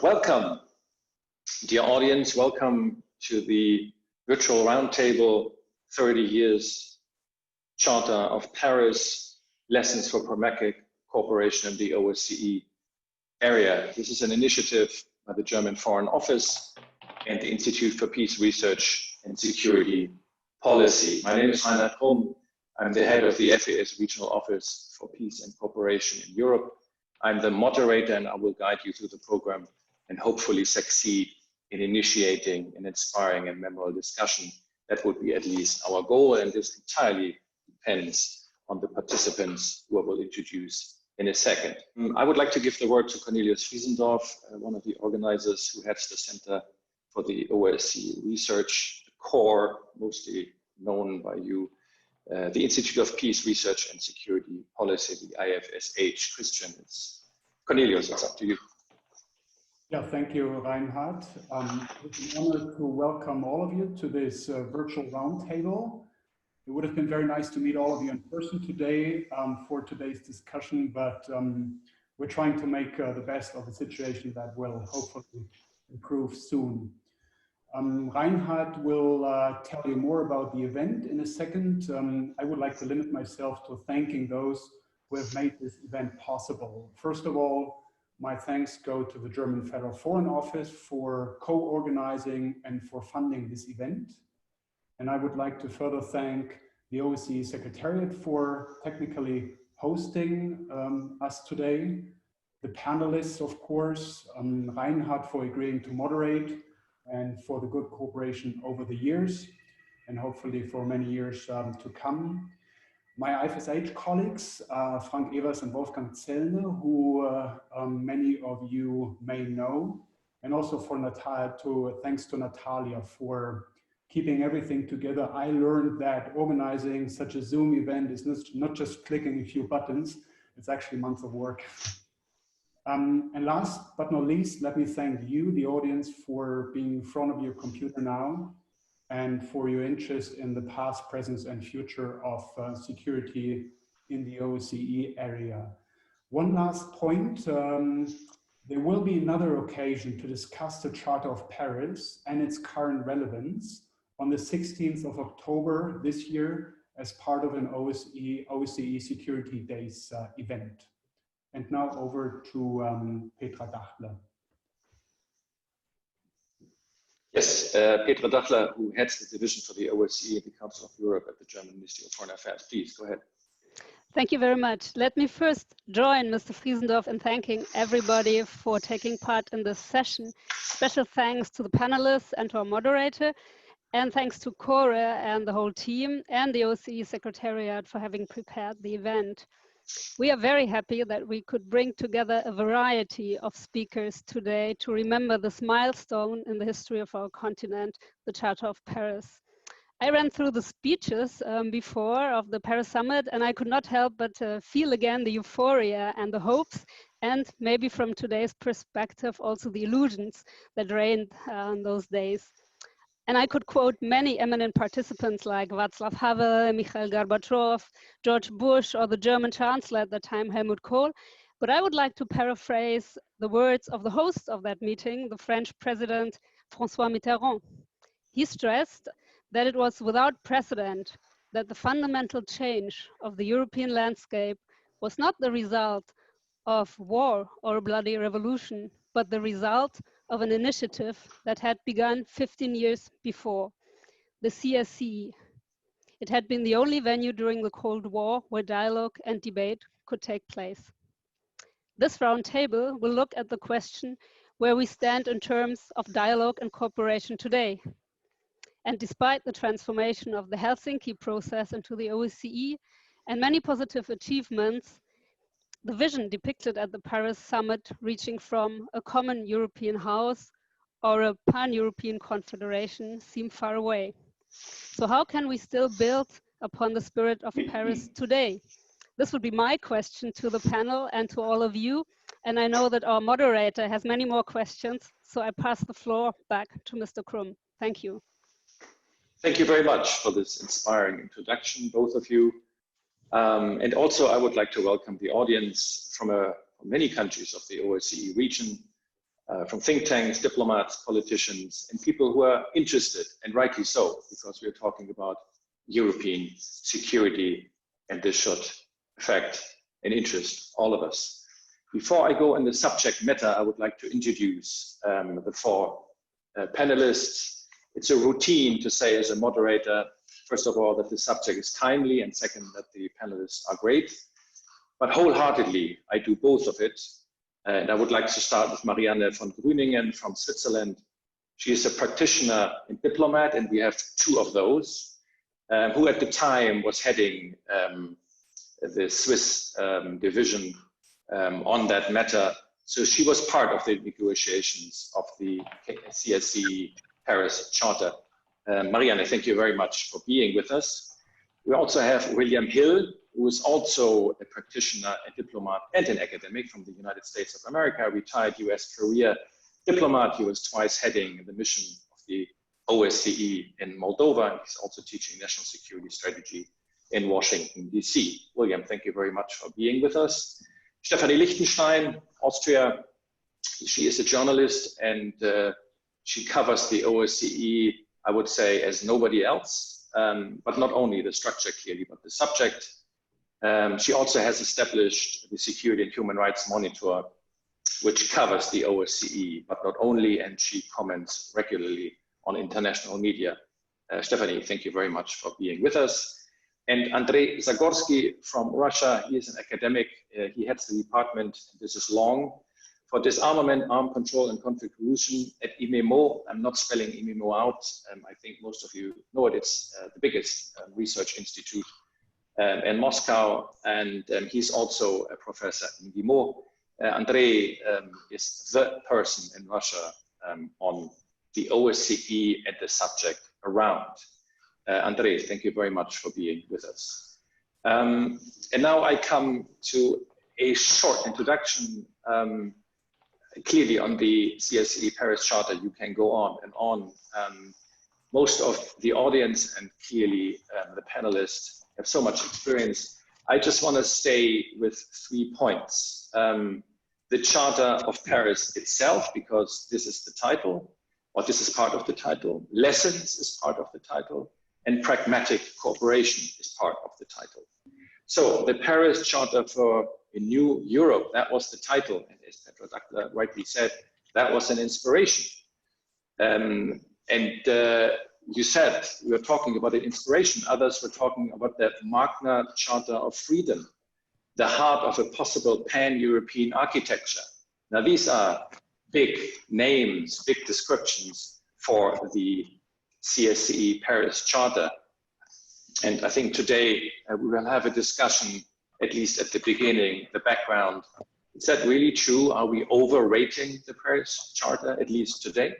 Welcome, dear audience. Welcome to the virtual roundtable 30 years Charter of Paris, Lessons for Pragmatic Cooperation in the OSCE Area. This is an initiative by the German Foreign Office and the Institute for Peace Research and Security Policy. My name is Reinhard Krumm. I'm the head of the FAS Regional Office for Peace and Cooperation in Europe. I'm the moderator and I will guide you through the program and hopefully succeed in initiating an inspiring and memorable discussion. That would be at least our goal, and this entirely depends on the participants who I will introduce in a second. I would like to give the word to Cornelius Friesendorf, one of the organizers who heads the Center for the OSCE Research, the core, mostly known by you, the Institute of Peace Research and Security Policy, the IFSH. Christian, Cornelius, it's up to you. Yeah, thank you, Reinhard. It's an honor to welcome all of you to this virtual roundtable. It would have been very nice to meet all of you in person today for today's discussion, but we're trying to make the best of a situation that will hopefully improve soon. Reinhard will tell you more about the event in a second. I would like to limit myself to thanking those who have made this event possible. First of all, my thanks go to the German Federal Foreign Office for co-organizing and for funding this event. And I would like to further thank the OSCE Secretariat for technically hosting us today, the panelists, of course, Reinhard for agreeing to moderate and for the good cooperation over the years, and hopefully for many years to come. My IFSH colleagues, Frank Evers and Wolfgang Zellner, who many of you may know, and also for thanks to Natalia for keeping everything together. I learned that organizing such a Zoom event is not just clicking a few buttons, it's actually months of work. And last but not least, let me thank you, the audience, for being in front of your computer now and for your interest in the past, present, and future of security in the OSCE area. One last point, there will be another occasion to discuss the Charter of Paris and its current relevance on the 16th of October this year as part of an OSCE Security Days event. And now over to Petra Dachler. Yes, Petra Dachler, who heads the division for the OSCE and the Council of Europe at the German Ministry of Foreign Affairs. Please go ahead. Thank you very much. Let me first join Mr. Friesendorf in thanking everybody for taking part in this session. Special thanks to the panelists and to our moderator, and thanks to Core and the whole team and the OSCE Secretariat for having prepared the event. We are very happy that we could bring together a variety of speakers today to remember this milestone in the history of our continent, the Charter of Paris. I ran through the speeches before of the Paris Summit, and I could not help but feel again the euphoria and the hopes, and maybe from today's perspective, also the illusions that reigned in those days. And I could quote many eminent participants like Václav Havel, Mikhail Gorbachev, George Bush, or the German Chancellor at the time, Helmut Kohl. But I would like to paraphrase the words of the host of that meeting, the French President, François Mitterrand. He stressed that it was without precedent that the fundamental change of the European landscape was not the result of war or a bloody revolution, but the result of an initiative that had begun 15 years before, the CSC. It had been the only venue during the Cold War where dialogue and debate could take place. This roundtable will look at the question where we stand in terms of dialogue and cooperation today. And despite the transformation of the Helsinki process into the OSCE and many positive achievements, the vision depicted at the Paris Summit reaching from a common European house or a pan-European confederation seem far away. So how can we still build upon the spirit of Paris today? This would be my question to the panel and to all of you. And I know that our moderator has many more questions, so I pass the floor back to Mr. Krumm. Thank you. Thank you very much for this inspiring introduction, both of you. And also, I would like to welcome the audience from many countries of the OSCE region. from think tanks, diplomats, politicians, and people who are interested, and rightly so, because we're talking about European security, and this should affect and interest all of us. Before I go in the subject matter, I would like to introduce the four panelists. It's a routine to say as a moderator, first of all, that the subject is timely, and second, that the panelists are great. But wholeheartedly, I do both of it. And I would like to start with Marianne von Grüningen from Switzerland. She is a practitioner and diplomat, and we have two of those, who at the time was heading the Swiss division on that matter. So she was part of the negotiations of the Csc Paris Charter. Marianne, thank you very much for being with us. We also have William Hill, who is also a practitioner, a diplomat, and an academic from the United States of America, retired US career diplomat. He was twice heading the mission of the OSCE in Moldova, and he's also teaching national security strategy in Washington, DC. William, thank you very much for being with us. Stefanie Lichtenstein, Austria. She is a journalist, and she covers the OSCE, I would say, as nobody else, but not only the structure clearly, but the subject. She also has established the Security and Human Rights Monitor, which covers the OSCE, but not only, and she comments regularly on international media. Stefanie, thank you very much for being with us. And Andrei Zagorsky from Russia, he is an academic. He heads the department, this is long, for disarmament, arm control, and conflict resolution at IMEMO. I'm not spelling IMEMO out. I think most of you know it. It's the biggest research institute in Moscow, and he's also a professor in IMEMO. Andrei is the person in Russia on the OSCE and the subject around. Andrei, thank you very much for being with us. And now I come to a short introduction. Clearly on the Csc Paris Charter, you can go on and on. Most of the audience and clearly the panelists have so much experience. I just want to stay with 3 points. The Charter of Paris itself, because this is the title, or this is part of the title. Lessons is part of the title, and Pragmatic Cooperation is part of the title. So the Paris Charter for a New Europe, that was the title, and as Mcduckler rightly said, that was an inspiration. You said we were talking about an inspiration. Others were talking about the Magna Charta of Freedom, the heart of a possible pan-European architecture. Now these are big names, big descriptions for the Csc Paris Charter. And I think today we will have a discussion, at least at the beginning, the background. Is that really true? Are we overrating the Paris Charter, at least today?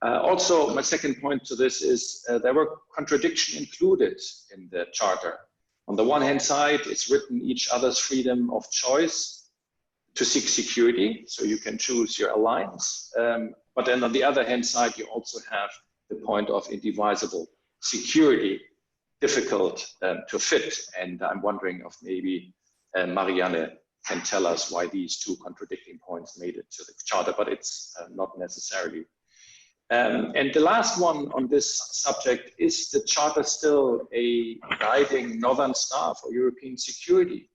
Also, my second point to this is there were contradictions included in the Charter. On the one hand side, it's written each other's freedom of choice to seek security, so you can choose your alliance. But then on the other hand side, you also have the point of indivisible security, difficult to fit. And I'm wondering if maybe Marianne can tell us why these two contradicting points made it to the Charter, but it's not necessarily. And the last one on this subject, is the Charter still a guiding northern star for European security?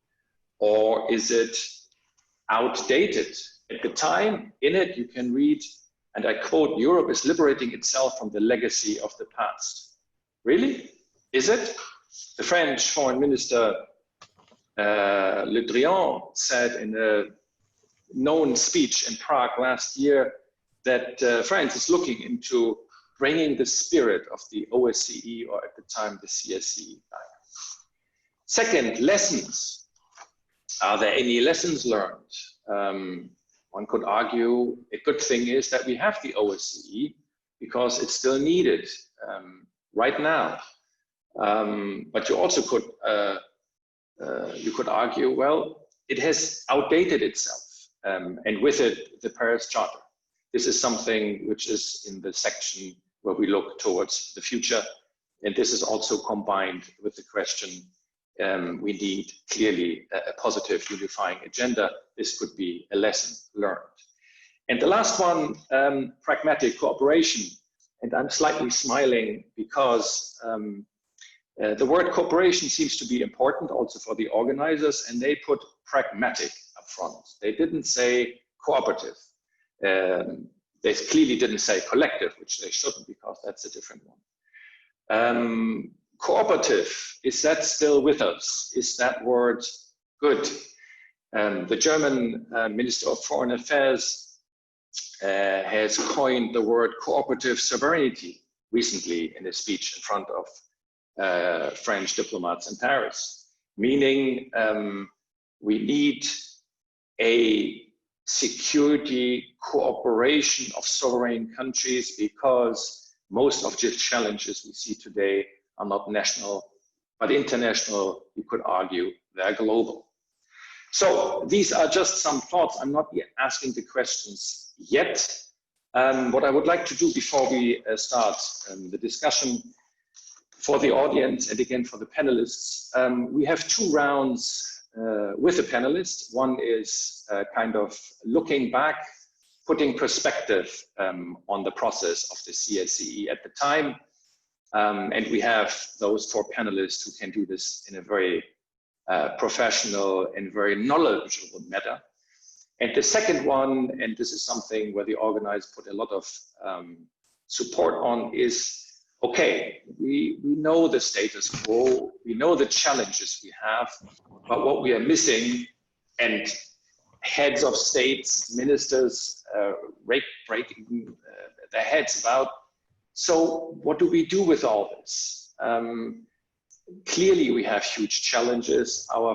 Or is it outdated? At the time, in it, you can read, and I quote, "Europe is liberating itself from the legacy of the past." Really? Is it? The French Foreign Minister Le Drian said in a known speech in Prague last year that France is looking into bringing the spirit of the OSCE, or at the time the Csc, back. Second, lessons. Are there any lessons learned? One could argue a good thing is that we have the OSCE because it's still needed right now. But you also could argue, well, it has outdated itself, and with it, the Paris Charter. This is something which is in the section where we look towards the future, and this is also combined with the question, we need clearly a positive unifying agenda. This could be a lesson learned. And the last one, pragmatic cooperation. And I'm slightly smiling because the word cooperation seems to be important also for the organizers, and they put pragmatic up front. They didn't say cooperative. They clearly didn't say collective, which they shouldn't, because that's a different one. Cooperative, is that still with us? Is that word good? The German Minister of Foreign Affairs has coined the word cooperative sovereignty recently in a speech in front of French diplomats in Paris, meaning we need a security cooperation of sovereign countries, because most of the challenges we see today are not national, but international. You could argue they're global. So these are just some thoughts. I'm not asking the questions yet. What I would like to do before we start the discussion for the audience and again for the panelists, we have 2 rounds with the panelists. One is kind of looking back, putting perspective on the process of the CSCE at the time. And we have those 4 panelists who can do this in a very professional and very knowledgeable manner. And the second one, and this is something where the organizers put a lot of support on, is, okay, we know the status quo, we know the challenges we have, but what we are missing, and heads of states, ministers breaking their heads about, so what do we do with all this? Clearly, we have huge challenges. Our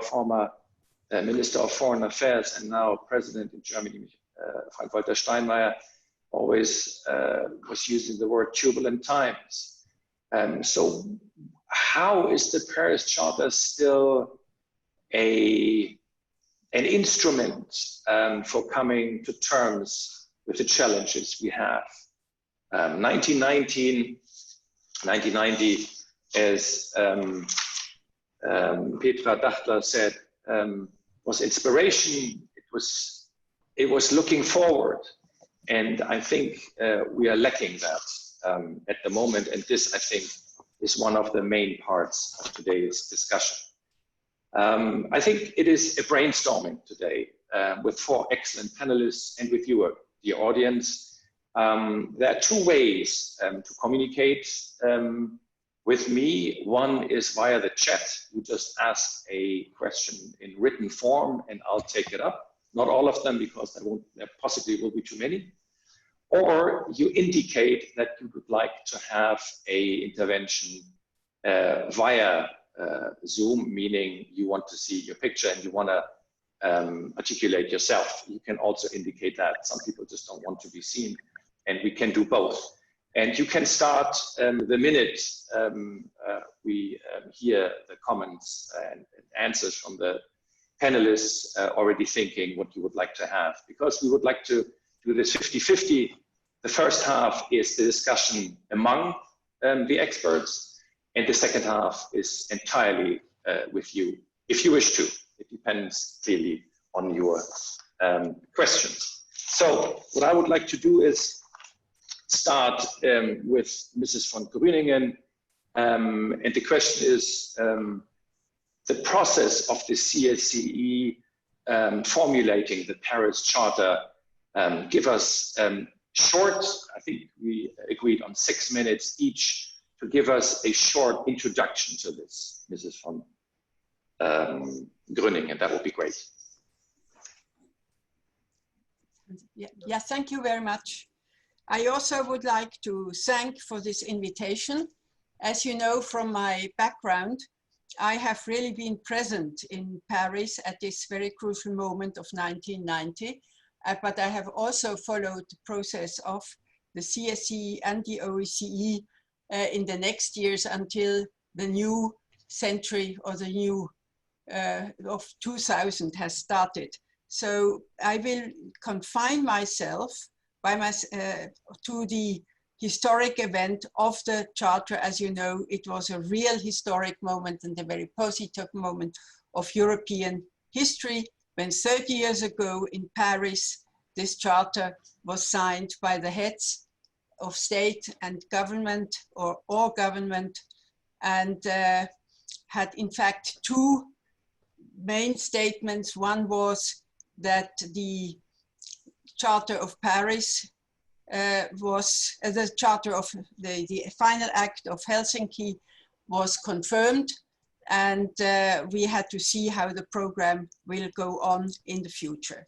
Minister of Foreign Affairs and now President in Germany, Frank-Walter Steinmeier, always was using the word turbulent times. So how is the Paris Charter still an instrument for coming to terms with the challenges we have? 1990, as Petra Dachtler said, was inspiration. It was looking forward, and I think we are lacking that at the moment. And this, I think, is one of the main parts of today's discussion. I think it is a brainstorming today with 4 excellent panelists and with you, the audience. There are 2 ways to communicate with me. One is via the chat. You just ask a question in written form and I'll take it up. Not all of them, because there possibly will be too many. Or you indicate that you would like to have a intervention via Zoom, meaning you want to see your picture and you want to articulate yourself. You can also indicate that. Some people just don't want to be seen, and we can do both. And you can start the minute we hear the comments and answers from the panelists already thinking what you would like to have, because we would like to do this 50-50. The first half is the discussion among the experts, and the second half is entirely with you, if you wish to. It depends clearly on your questions. So what I would like to do is start with Mrs. von Grüningen, and the question is the process of the CSCE formulating the Paris Charter. Give us short, I think we agreed on 6 minutes each, to give us a short introduction to this, Mrs. von Grüningen. That would be great. Yeah, thank you very much. I also would like to thank for this invitation. As you know from my background, I have really been present in Paris at this very crucial moment of 1990, but I have also followed the process of the CSCE and the OSCE in the next years until the new century, or the new of 2000 has started. So I will confine myself to the historic event of the Charter. As you know, it was a real historic moment and a very positive moment of European history, when 30 years ago in Paris, this charter was signed by the heads of state and government or government, and had in fact two main statements. One was that the Charter of Paris was the Charter of the Final Act of Helsinki was confirmed, and we had to see how the program will go on in the future.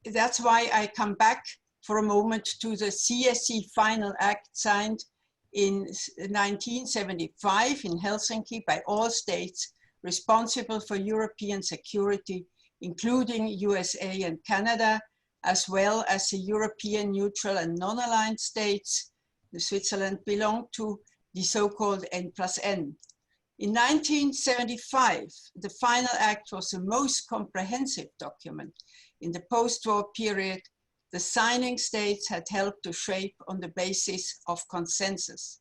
That's why I come back for a moment to the Csc Final Act signed in 1975 in Helsinki by all states responsible for European security, including USA and Canada, as well as the European neutral and non-aligned states. Switzerland belonged to the so-called N+N. In 1975, the Final Act was the most comprehensive document. In the post-war period, the signing states had helped to shape on the basis of consensus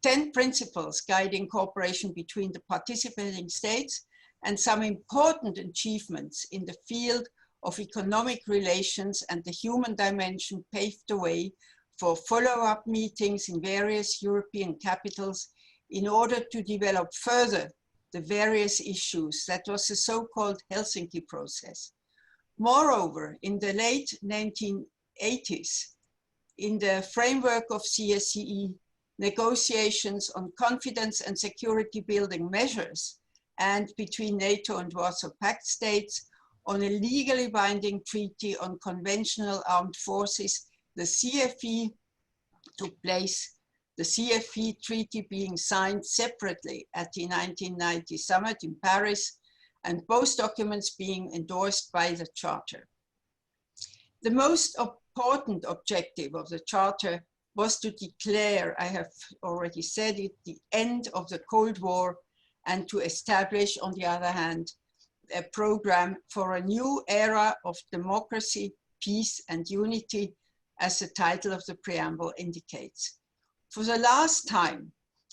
10 principles guiding cooperation between the participating states, and some important achievements in the field of economic relations and the human dimension paved the way for follow-up meetings in various European capitals in order to develop further the various issues. That was the so-called Helsinki process. Moreover, in the late 1980s, in the framework of CSCE, negotiations on confidence and security building measures and between NATO and Warsaw Pact states on a legally binding treaty on conventional armed forces, the CFE, took place, the CFE treaty being signed separately at the 1990 summit in Paris, and both documents being endorsed by the Charter. The most important objective of the Charter was to declare, I have already said it, the end of the Cold War, and to establish, on the other hand, a program for a new era of democracy, peace, and unity, as the title of the preamble indicates. For the last time,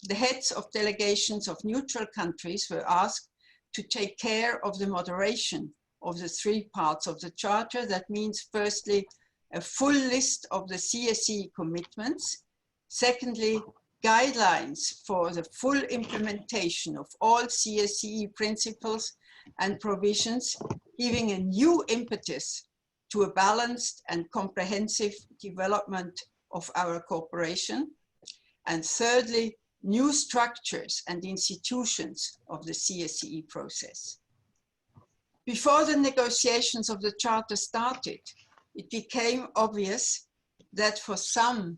the heads of delegations of neutral countries were asked to take care of the moderation of the three parts of the Charter. That means, firstly, a full list of the CSCE commitments. Secondly, guidelines for the full implementation of all CSCE principles and provisions, giving a new impetus to a balanced and comprehensive development of our cooperation. And thirdly, new structures and institutions of the CSCE process. Before the negotiations of the Charter started, it became obvious that for some,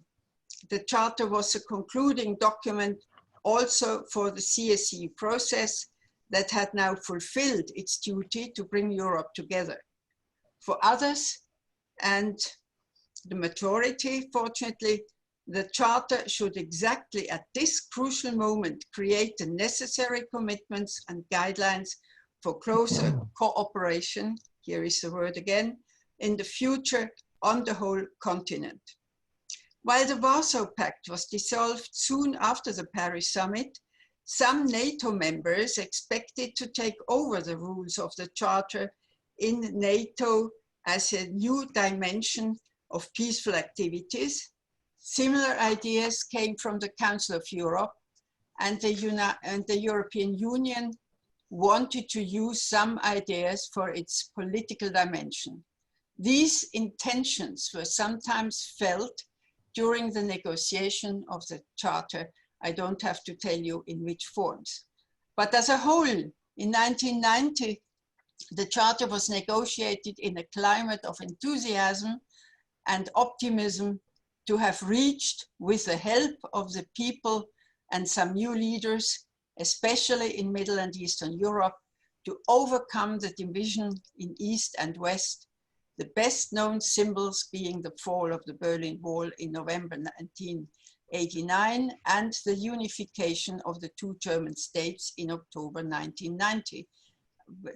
the Charter was a concluding document also for the CSCE process that had now fulfilled its duty to bring Europe together. For others, and the majority, fortunately, the Charter should exactly at this crucial moment create the necessary commitments and guidelines for closer cooperation, here is the word again, in the future on the whole continent. While the Warsaw Pact was dissolved soon after the Paris summit, some NATO members expected to take over the rules of the Charter in NATO as a new dimension of peaceful activities. Similar ideas came from the Council of Europe, and the European Union wanted to use some ideas for its political dimension. These intentions were sometimes felt during the negotiation of the Charter. I don't have to tell you in which forms. But as a whole, in 1990, the Charter was negotiated in a climate of enthusiasm and optimism to have reached, with the help of the people and some new leaders, especially in Middle and Eastern Europe, to overcome the division in East and West, the best known symbols being the fall of the Berlin Wall in November 1989 and the unification of the two German states in October 1990.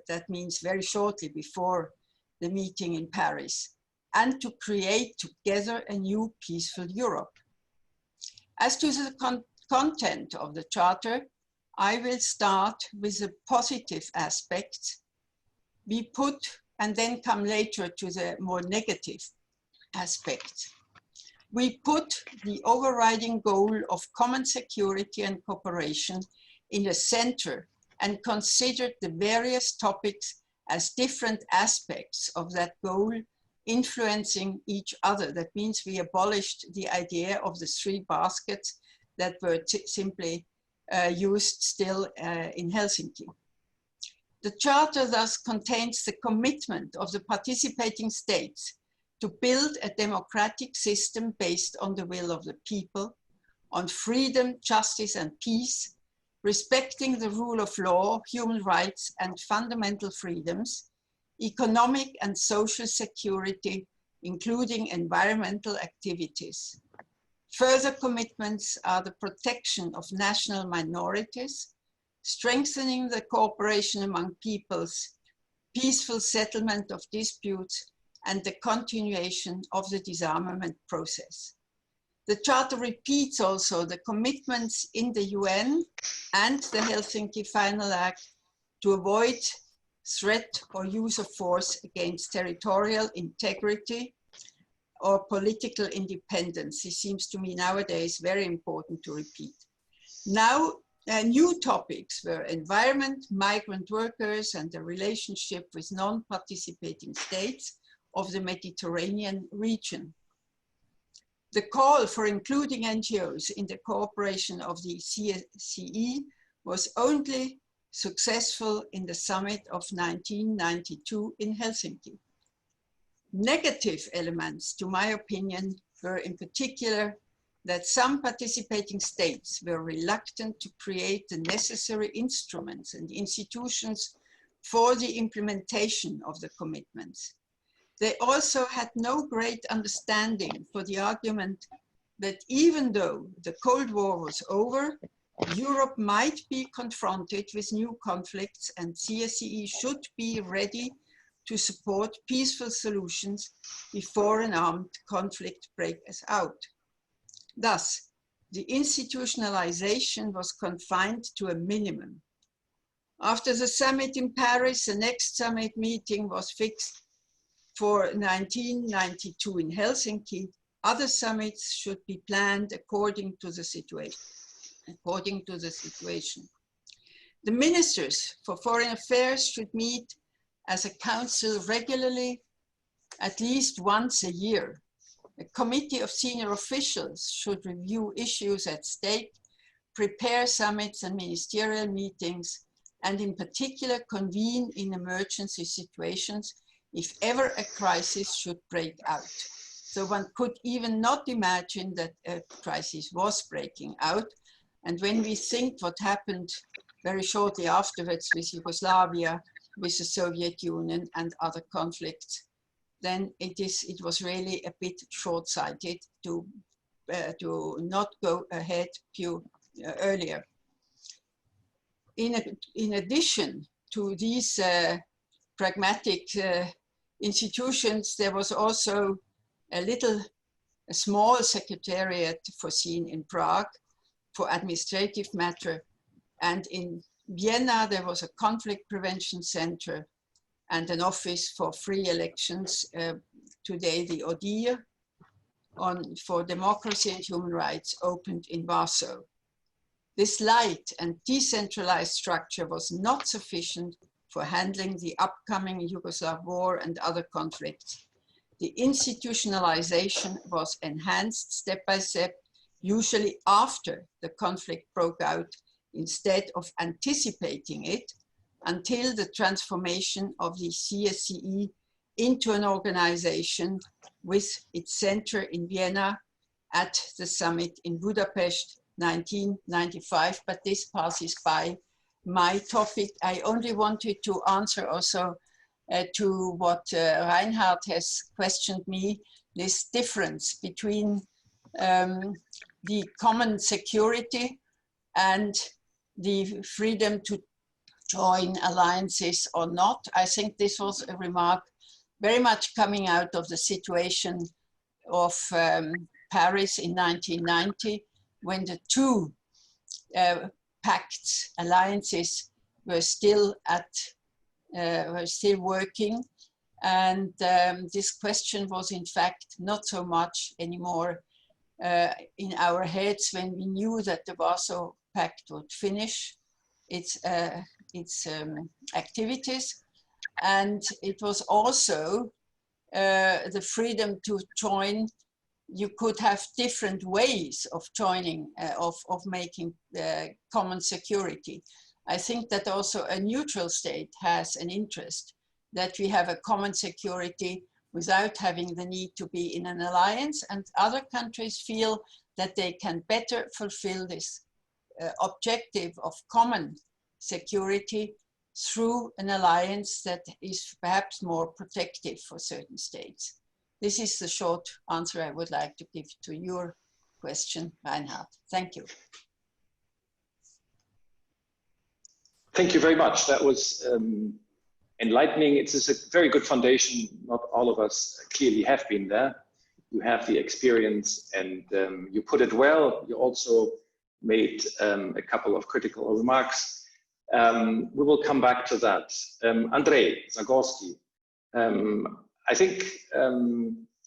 That means very shortly before the meeting in Paris, and to create together a new peaceful Europe. As to the content of the Charter, I will start with the positive aspects. We put and then come later to the more negative aspects. We put the overriding goal of common security and cooperation in the center and considered the various topics as different aspects of that goal influencing each other. That means we abolished the idea of the three baskets that were simply used still in Helsinki. The Charter thus contains the commitment of the participating states to build a democratic system based on the will of the people, on freedom, justice, and peace, respecting the rule of law, human rights, and fundamental freedoms, economic and social security, including environmental activities. Further commitments are the protection of national minorities, strengthening the cooperation among peoples, peaceful settlement of disputes, and the continuation of the disarmament process. The Charter repeats also the commitments in the UN and the Helsinki Final Act to avoid threat or use of force against territorial integrity or political independence. This seems to me nowadays very important to repeat. Now, new topics were environment, migrant workers, and the relationship with non-participating states of the Mediterranean region. The call for including NGOs in the cooperation of the CSCE was only successful in the summit of 1992 in Helsinki. Negative elements, to my opinion, were in particular that some participating states were reluctant to create the necessary instruments and institutions for the implementation of the commitments. They also had no great understanding for the argument that even though the Cold War was over, Europe might be confronted with new conflicts and CSCE should be ready to support peaceful solutions before an armed conflict breaks out. Thus, the institutionalization was confined to a minimum. After the summit in Paris, the next summit meeting was fixed for 1992 in Helsinki. Other summits should be planned according to the situation. The ministers for foreign affairs should meet as a council regularly, at least once a year. A committee of senior officials should review issues at stake, prepare summits and ministerial meetings, and in particular convene in emergency situations if ever a crisis should break out. So one could even not imagine that a crisis was breaking out. And when we think what happened very shortly afterwards with Yugoslavia, with the Soviet Union and other conflicts, then it was really a bit short-sighted to not go ahead earlier. In addition to these pragmatic institutions, there was also a small secretariat foreseen in Prague for administrative matter, and in Vienna there was a conflict prevention center and an office for free elections, today the ODIHR, for democracy and human rights, opened in Warsaw. This light and decentralized structure was not sufficient for handling the upcoming Yugoslav war and other conflicts. The institutionalization was enhanced step by step, usually after the conflict broke out, instead of anticipating it, until the transformation of the CSCE into an organization with its center in Vienna at the summit in Budapest 1995, but this passes by my topic. I only wanted to answer also to what Reinhard has questioned me, this difference between the common security and the freedom to join alliances or not. I think this was a remark very much coming out of the situation of Paris in 1990, when the two pacts, alliances, were still working, And this question was in fact not so much anymore in our heads when we knew that the Warsaw Pact would finish its activities. And it was also the freedom to join. You could have different ways of joining, of making common security. I think that also a neutral state has an interest that we have a common security without having the need to be in an alliance, and other countries feel that they can better fulfill this objective of common security through an alliance that is perhaps more protective for certain states. This is the short answer I would like to give to your question, Reinhard. Thank you. Thank you very much. That was enlightening. It's a very good foundation. Not all of us clearly have been there. You have the experience and you put it well. You also made a couple of critical remarks. We will come back to that. Andrzej Zagorski, I think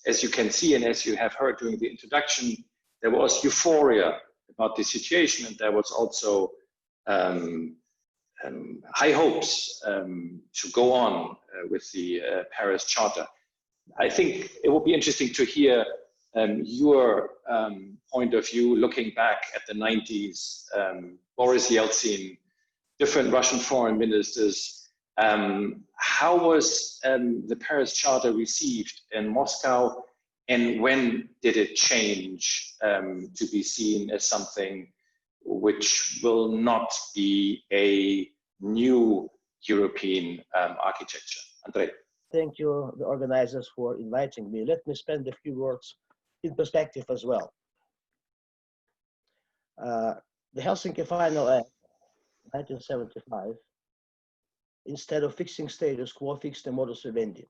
as you can see and as you have heard during the introduction, there was euphoria about the situation, and there was also high hopes to go on with the Paris Charter. I think it will be interesting to hear your point of view looking back at the 90s, Boris Yeltsin, different Russian foreign ministers. How was the Paris Charter received in Moscow, and when did it change to be seen as something which will not be a new European architecture? Andrzej. Thank you, the organizers, for inviting me. Let me spend a few words in perspective as well. The Helsinki Final Act, 1975, instead of fixing status quo, fixed a modus vivendi,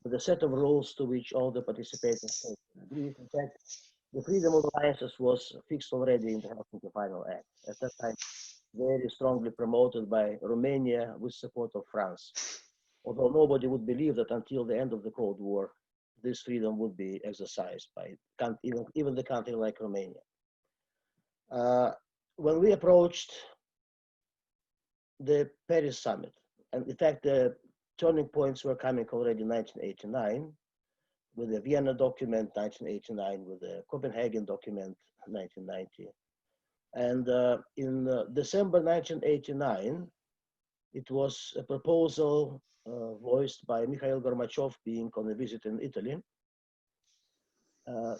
with a set of rules to which all the participating states agreed. In fact, the freedom of alliances was fixed already in the Helsinki Final Act, at that time very strongly promoted by Romania with support of France. Although nobody would believe that until the end of the Cold War, this freedom would be exercised by even the country like Romania. When we approached the Paris summit, and in fact the turning points were coming already in 1989, with the Vienna document 1989, with the Copenhagen document 1990. And in December 1989, it was a proposal voiced by Mikhail Gorbachev, being on a visit in Italy,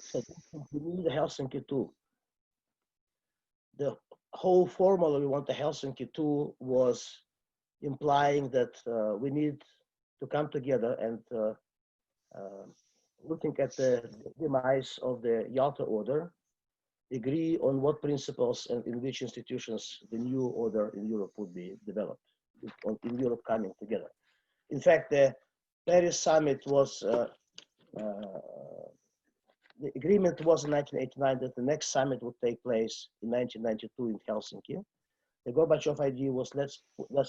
said we need a Helsinki 2. The whole formula we want a Helsinki 2 was implying that we need to come together and looking at the demise of the Yalta order, agree on what principles and in which institutions the new order in Europe would be developed, in Europe coming together. In fact, the Paris summit was, the agreement was in 1989 that the next summit would take place in 1992 in Helsinki. The Gorbachev idea was let's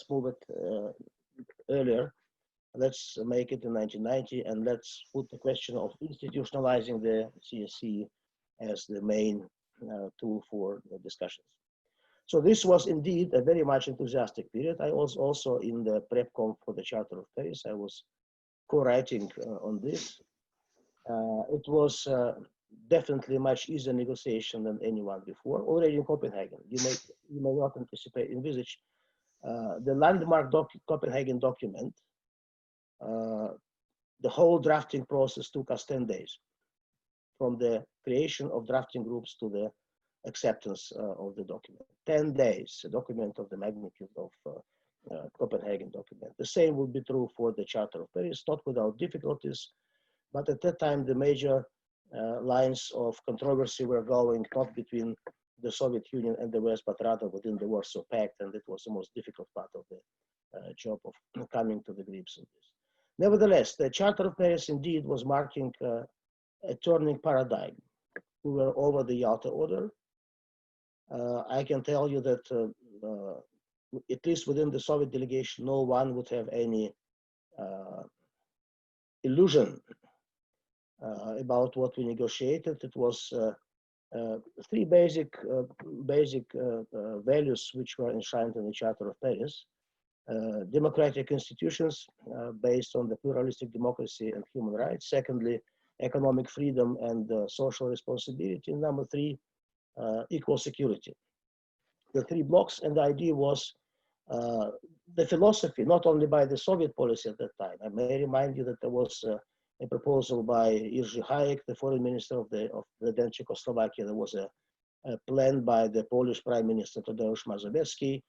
move it earlier. Let's make it in 1990, and let's put the question of institutionalizing the CSC as the main tool for the discussions. So this was indeed a very much enthusiastic period. I was also in the PrepCom for the Charter of Paris. I was co-writing on this. It was definitely much easier negotiation than anyone before. Already in Copenhagen, you may not envisage the landmark Copenhagen document. The whole drafting process took us 10 days, from the creation of drafting groups to the acceptance of the document. 10 days, a document of the magnitude of Copenhagen document. The same would be true for the Charter of Paris, not without difficulties, but at that time the major lines of controversy were going not between the Soviet Union and the West, but rather within the Warsaw Pact, and it was the most difficult part of the job of coming to the grips on this. Nevertheless, the Charter of Paris indeed was marking a turning paradigm. We were over the Yalta order. I can tell you that at least within the Soviet delegation, no one would have any illusion about what we negotiated. It was three basic values which were enshrined in the Charter of Paris. Democratic institutions based on the pluralistic democracy and human rights. Secondly, economic freedom and social responsibility. And number three, equal security. The three blocks, and the idea was the philosophy, not only by the Soviet policy at that time. I may remind you that there was a proposal by Jerzy Hayek, the foreign minister of the then Czechoslovakia. There was a plan by the Polish Prime Minister Tadeusz Mazowiecki.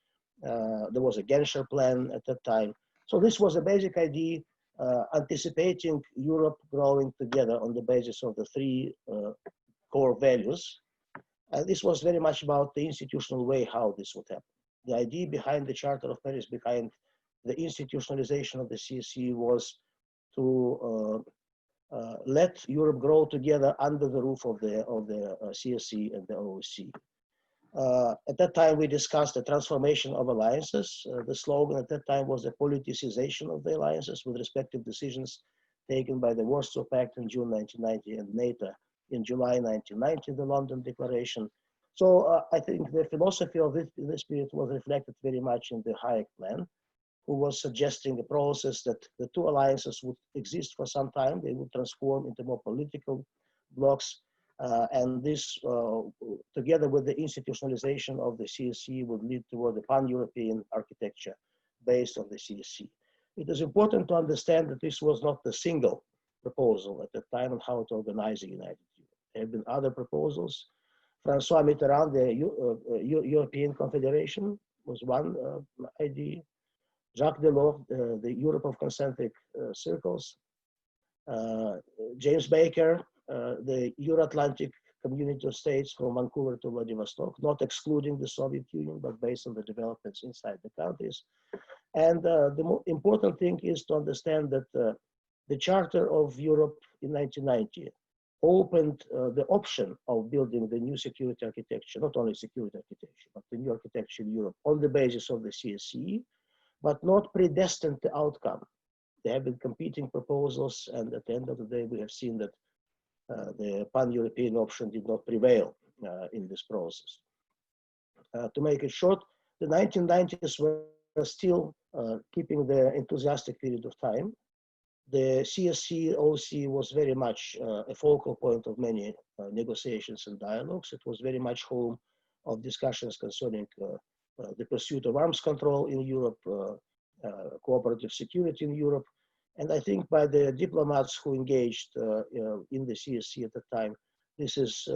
There was a Genscher plan at that time. So this was a basic idea, anticipating Europe growing together on the basis of the three core values. This was very much about the institutional way how this would happen. The idea behind the Charter of Paris, behind the institutionalization of the CSC, was to let Europe grow together under the roof of the CSC and the OSCE. At that time, we discussed the transformation of alliances. The slogan at that time was the politicization of the alliances, with respective decisions taken by the Warsaw Pact in June 1990 and NATO in July 1990, the London Declaration. So I think the philosophy of this period was reflected very much in the Hayek plan, who was suggesting a process that the two alliances would exist for some time. They would transform into more political blocs. And this, together with the institutionalization of the CSC, would lead toward the pan-European architecture based on the CSC. It is important to understand that this was not the single proposal at the time on how to organize the United Europe. There have been other proposals. François Mitterrand, the European Confederation, was one idea. Jacques Delors, the Europe of concentric circles. James Baker, the Euro-Atlantic Community of States from Vancouver to Vladivostok, not excluding the Soviet Union, but based on the developments inside the countries. And the more important thing is to understand that the Charter of Europe in 1990 opened the option of building the new security architecture, not only security architecture, but the new architecture in Europe on the basis of the CSC, but not predestined the outcome. There have been competing proposals, and at the end of the day, we have seen that the pan-European option did not prevail in this process. To make it short, the 1990s were still keeping the enthusiastic period of time. The CSC OSCE was very much a focal point of many negotiations and dialogues. It was very much home of discussions concerning the pursuit of arms control in Europe, cooperative security in Europe. And I think by the diplomats who engaged in the CSC at the time, this is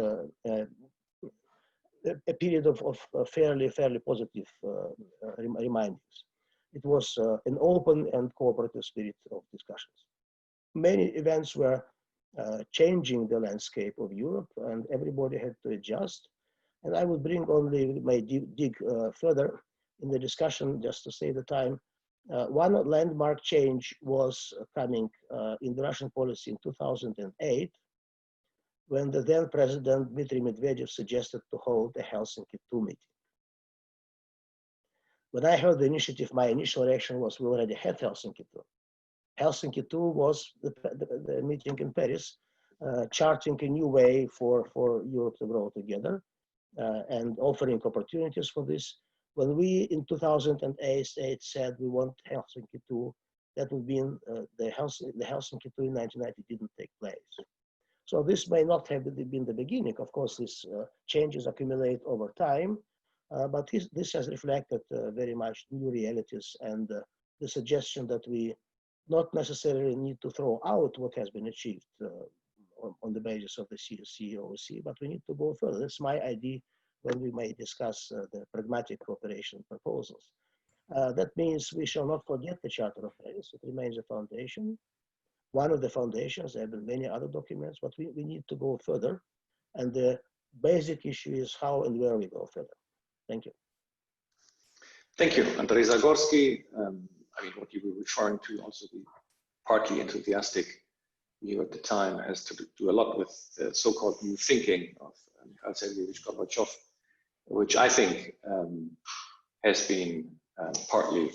a period of fairly positive reminders. It was an open and cooperative spirit of discussions. Many events were changing the landscape of Europe, and everybody had to adjust. And I would bring only, may dig further in the discussion, just to save the time. One landmark change was coming in the Russian policy in 2008, when the then President Dmitry Medvedev suggested to hold a Helsinki II meeting. When I heard the initiative, my initial reaction was, we already had Helsinki II. Helsinki II was the meeting in Paris, charting a new way for Europe to grow together and offering opportunities for this. When we in 2008 said we want Helsinki II, that would mean the Helsinki II in 1990 didn't take place. So this may not have been the beginning. Of course, these changes accumulate over time, but this has reflected very much new realities and the suggestion that we not necessarily need to throw out what has been achieved on the basis of the CSC or OSCE, but we need to go further. That's my idea when we may discuss the pragmatic cooperation proposals. That means we shall not forget the Charter of Paris. It remains a foundation, one of the foundations. There have been many other documents, but we need to go further. And the basic issue is how and where we go further. Thank you. Thank you, Andrzej Zagorski. I mean, what you were referring to, also the partly enthusiastic view at the time, has to do a lot with the so-called new thinking of Mikhail Sergeyevich Gorbachev, which I think has been partly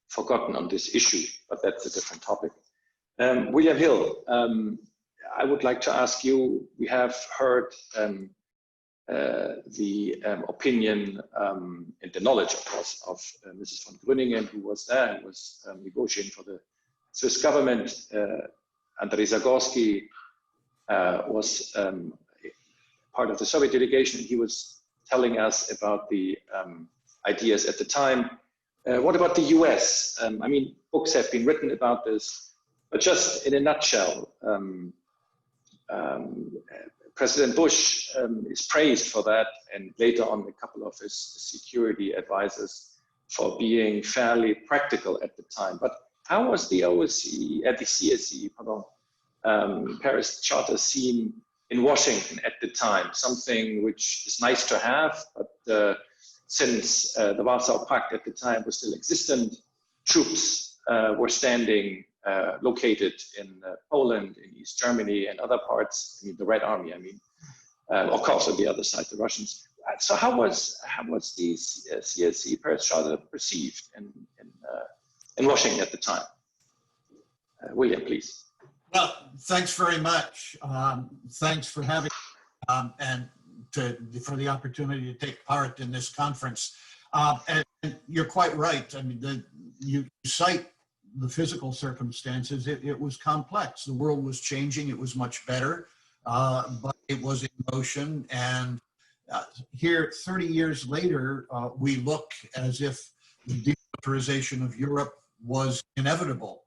forgotten on this issue, but that's a different topic. William Hill, I would like to ask you, we have heard the opinion and the knowledge, of course, of Mrs. von Gröningen, who was there and was negotiating for the Swiss government. Andrei Zagorski was part of the Soviet delegation. He was telling us about the ideas at the time. What about the US? I mean, books have been written about this, but just in a nutshell, President Bush is praised for that, and later on a couple of his security advisors for being fairly practical at the time. But how was the OSCE, the CSE, Paris Charter seen in Washington at the time? Something which is nice to have, but since the Warsaw Pact at the time was still existent, troops were standing located in Poland, in East Germany, and other parts. I mean, the Red Army. I mean, of course, on the other side, the Russians. So how was the CSE Paris Charter perceived in Washington at the time? William, please. Well, thanks very much. Thanks for having and for the opportunity to take part in this conference. And you're quite right. I mean, you cite the physical circumstances. It was complex. The world was changing. It was much better, but it was in motion. And here, 30 years later, we look as if the demilitarization of Europe was inevitable.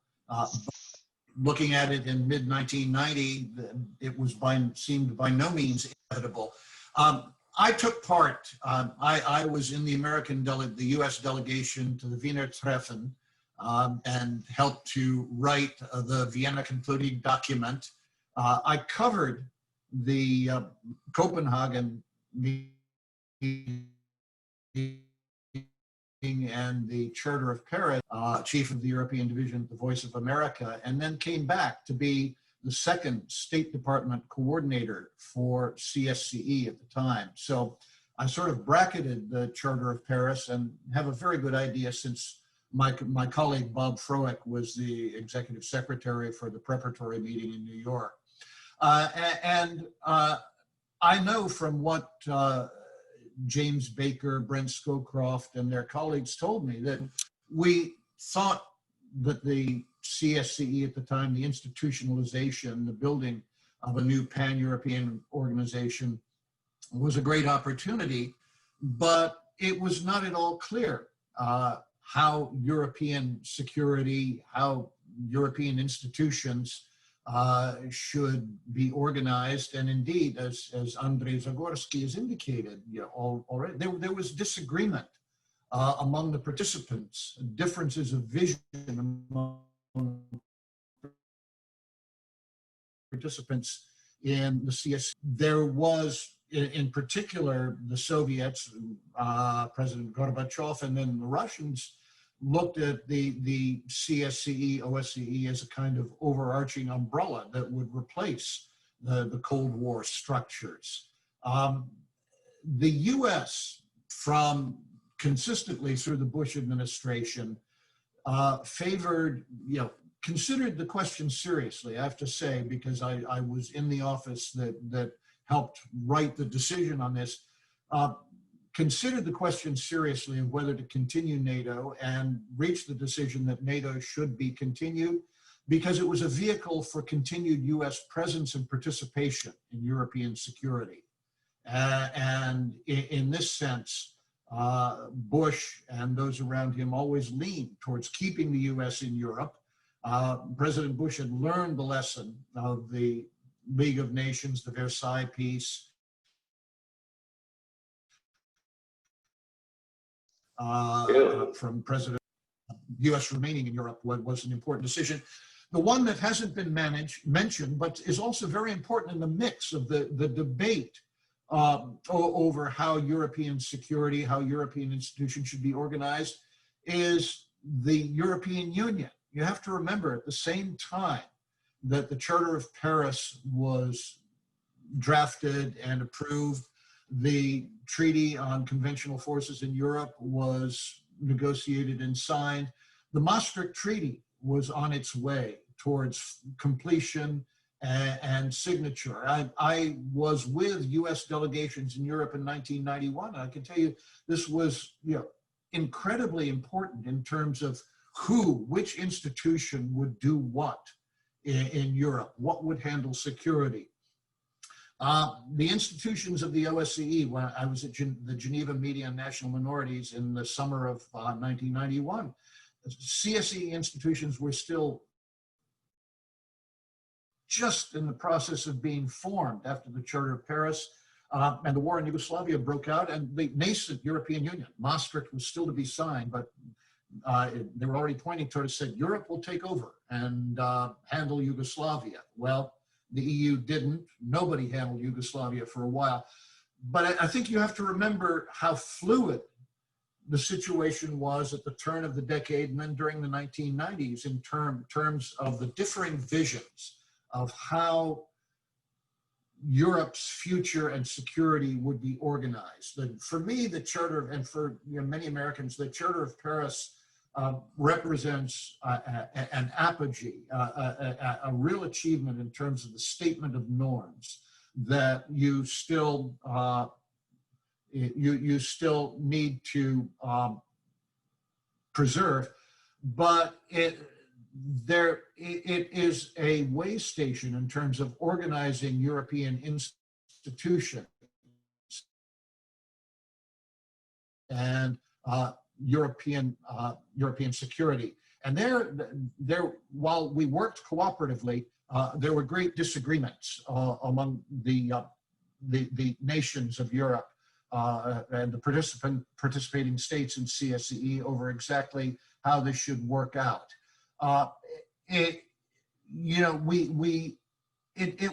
Looking at it in mid-1990, it was seemed by no means inevitable. I took part. I was in the U.S. delegation to the Wiener Treffen, and helped to write the Vienna concluding document. I covered the Copenhagen meeting and the Charter of Paris, chief of the European Division at the Voice of America, and then came back to be the second State Department coordinator for CSCE at the time. So I sort of bracketed the Charter of Paris and have a very good idea, since my colleague Bob Froeck was the executive secretary for the preparatory meeting in New York. I know from what James Baker, Brent Scowcroft, and their colleagues told me, that we thought that the CSCE at the time, the institutionalization, the building of a new pan-European organization, was a great opportunity, but it was not at all clear how European security, how European institutions should be organized. And indeed, as Andrei Zagorski has indicated, already, there was disagreement among the participants, differences of vision among participants in the CSCE. There was, in particular, the Soviets, President Gorbachev, and then the Russians looked at the CSCE, OSCE as a kind of overarching umbrella that would replace the Cold War structures. The US, from consistently through the Bush administration, favored, considered the question seriously, I have to say, because I was in the office that helped write the decision on this, considered the question seriously of whether to continue NATO, and reached the decision that NATO should be continued because it was a vehicle for continued US presence and participation in European security. And in this sense, Bush and those around him always leaned towards keeping the US in Europe. President Bush had learned the lesson of the League of Nations, the Versailles Peace, from President, US remaining in Europe was an important decision. The one that hasn't been mentioned, but is also very important in the mix of the debate over how European security, how European institutions should be organized, is the European Union. You have to remember, at the same time that the Charter of Paris was drafted and approved, the Treaty on Conventional Forces in Europe was negotiated and signed. The Maastricht Treaty was on its way towards completion and signature. I was with US delegations in Europe in 1991. And I can tell you this was, you know, incredibly important in terms of which institution would do what in Europe, what would handle security. The institutions of the OSCE, when I was at the Geneva Media and National Minorities in the summer of 1991, CSE institutions were still just in the process of being formed after the Charter of Paris and the war in Yugoslavia broke out, and the nascent European Union, Maastricht was still to be signed, but they were already pointing toward it, said Europe will take over and handle Yugoslavia. Well, the EU didn't. Nobody handled Yugoslavia for a while. But I think you have to remember how fluid the situation was at the turn of the decade and then during the 1990s in terms of the differing visions of how Europe's future and security would be organized. For me, the Charter, and for many Americans, the Charter of Paris represents an apogee, a real achievement in terms of the statement of norms that you still you still need to preserve, but it is a way station in terms of organizing European institutions and European security. And there, while we worked cooperatively, there were great disagreements among the nations of Europe and the participating states in CSCE over exactly how this should work out. It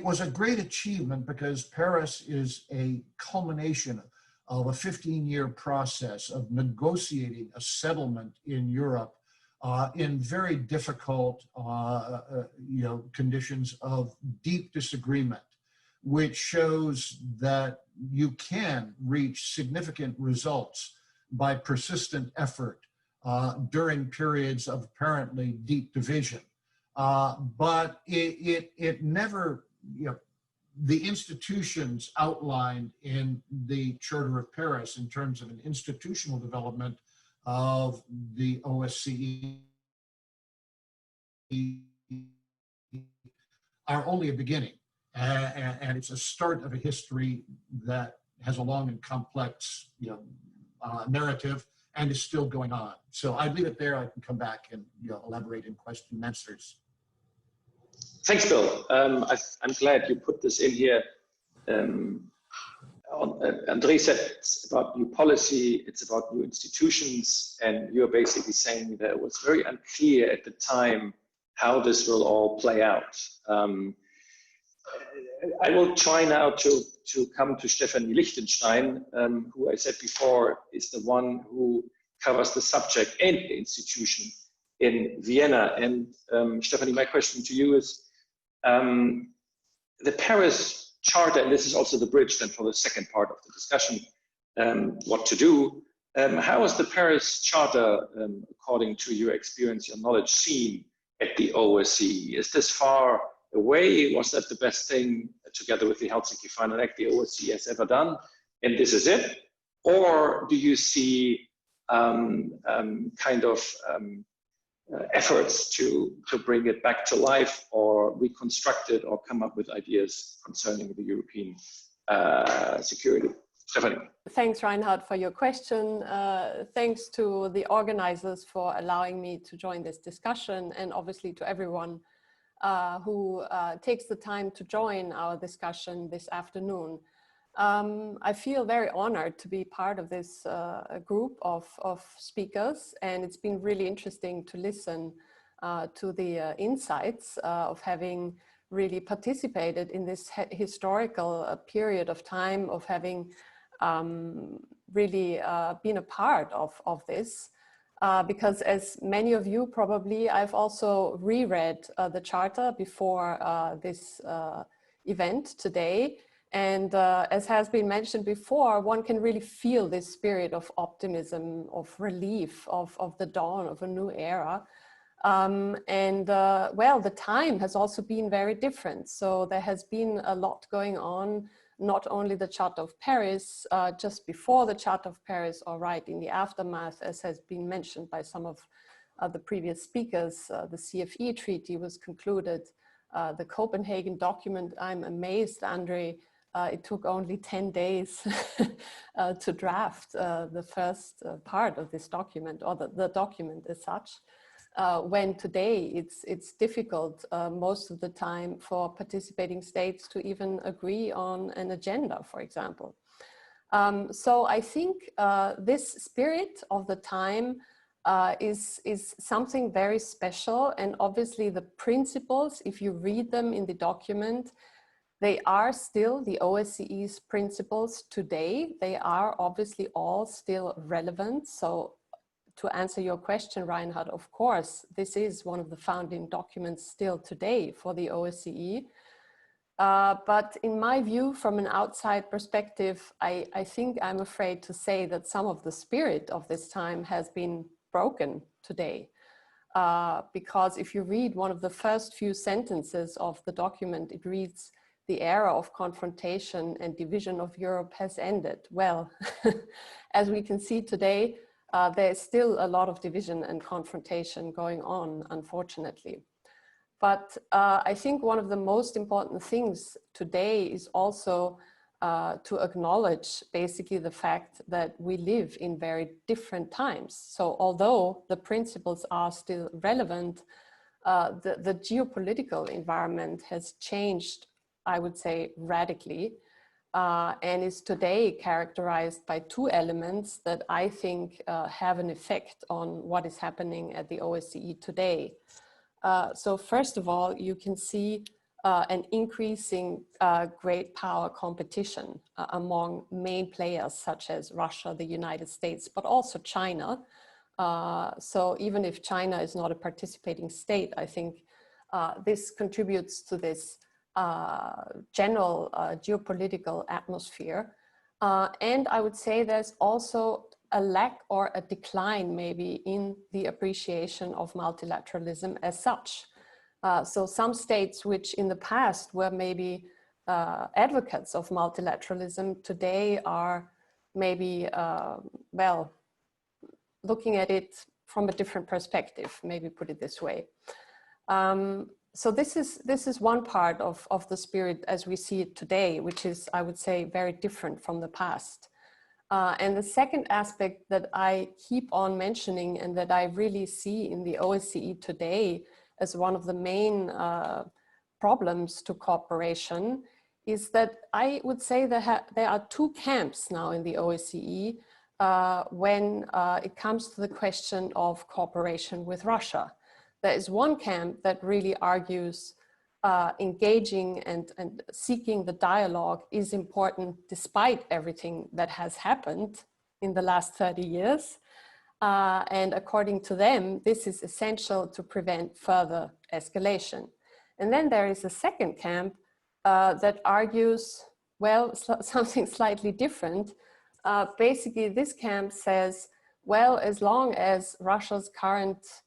was a great achievement because Paris is a culmination of a 15-year process of negotiating a settlement in Europe in very difficult, conditions of deep disagreement, which shows that you can reach significant results by persistent effort during periods of apparently deep division. But it never, the institutions outlined in the Charter of Paris in terms of an institutional development of the OSCE are only a beginning. And it's a start of a history that has a long and complex narrative and is still going on. So I'd leave it there. I can come back and elaborate in question and answers. Thanks, Bill. I'm glad you put this in here. Andre said it's about new policy, it's about new institutions, and you're basically saying that it was very unclear at the time how this will all play out. I will try now to come to Stefanie Lichtenstein, who I said before is the one who covers the subject and the institution in Vienna. And Stefanie, my question to you is, the Paris Charter, and this is also the bridge then for the second part of the discussion, what to do. How is the Paris Charter, according to your experience, your knowledge, seen at the OSCE? Is this far away? Was that the best thing, together with the Helsinki Final Act, the OSCE has ever done, and this is it? Or do you see efforts to bring it back to life or reconstruct it or come up with ideas concerning the European security? Stefanie. Thanks, Reinhard, for your question. Thanks to the organizers for allowing me to join this discussion, and obviously to everyone who takes the time to join our discussion this afternoon. I feel very honored to be part of this group of speakers, and it's been really interesting to listen to the insights of having really participated in this historical period of time, of having really been a part of this. Because as many of you probably, I've also reread the Charter before this event today. And as has been mentioned before, one can really feel this spirit of optimism, of relief, of the dawn of a new era. Well, the time has also been very different. So there has been a lot going on, not only the Charter of Paris, just before the Charter of Paris, or right in the aftermath, as has been mentioned by some of the previous speakers. The CFE treaty was concluded. The Copenhagen document, I'm amazed, Andre, it took only 10 days to draft the first part of this document, or the document as such. When today it's difficult most of the time for participating states to even agree on an agenda, for example. So I think this spirit of the time is something very special, and obviously the principles, if you read them in the document, they are still the OSCE's principles today. They are obviously all still relevant. So to answer your question, Reinhard, of course, this is one of the founding documents still today for the OSCE. But in my view, from an outside perspective, I think I'm afraid to say that some of the spirit of this time has been broken today. Because if you read one of the first few sentences of the document, it reads, "The era of confrontation and division of Europe has ended." Well, as we can see today, there is still a lot of division and confrontation going on, unfortunately. But I think one of the most important things today is also to acknowledge basically the fact that we live in very different times. So although the principles are still relevant, the geopolitical environment has changed, I would say, radically. And is today characterized by two elements that I think have an effect on what is happening at the OSCE today. So first of all, you can see an increasing great power competition among main players such as Russia, the United States, but also China. So even if China is not a participating state, I think this contributes to this general geopolitical atmosphere. And I would say there's also a lack or a decline maybe in the appreciation of multilateralism as such. So some states which in the past were maybe advocates of multilateralism today are maybe, well, looking at it from a different perspective, maybe put it this way. So this is one part of the spirit as we see it today, which is, I would say, very different from the past. And the second aspect that I keep on mentioning and that I really see in the OSCE today as one of the main problems to cooperation is that I would say that there are two camps now in the OSCE when it comes to the question of cooperation with Russia. There is one camp that really argues engaging and seeking the dialogue is important despite everything that has happened in the last 30 years. And according to them, this is essential to prevent further escalation. And then there is a second camp that argues, well, something slightly different. Basically, this camp says, well, as long as Russia's current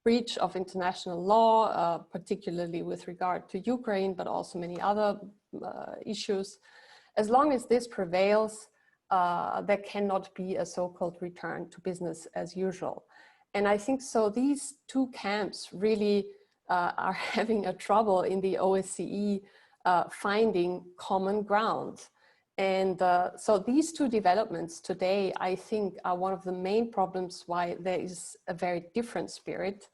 breach of international law, particularly with regard to Ukraine, but also many other issues, as long as this prevails, there cannot be a so-called return to business as usual. And I think so these two camps really are having a trouble in the OSCE finding common ground. And so these two developments today, I think, are one of the main problems why there is a very different spirit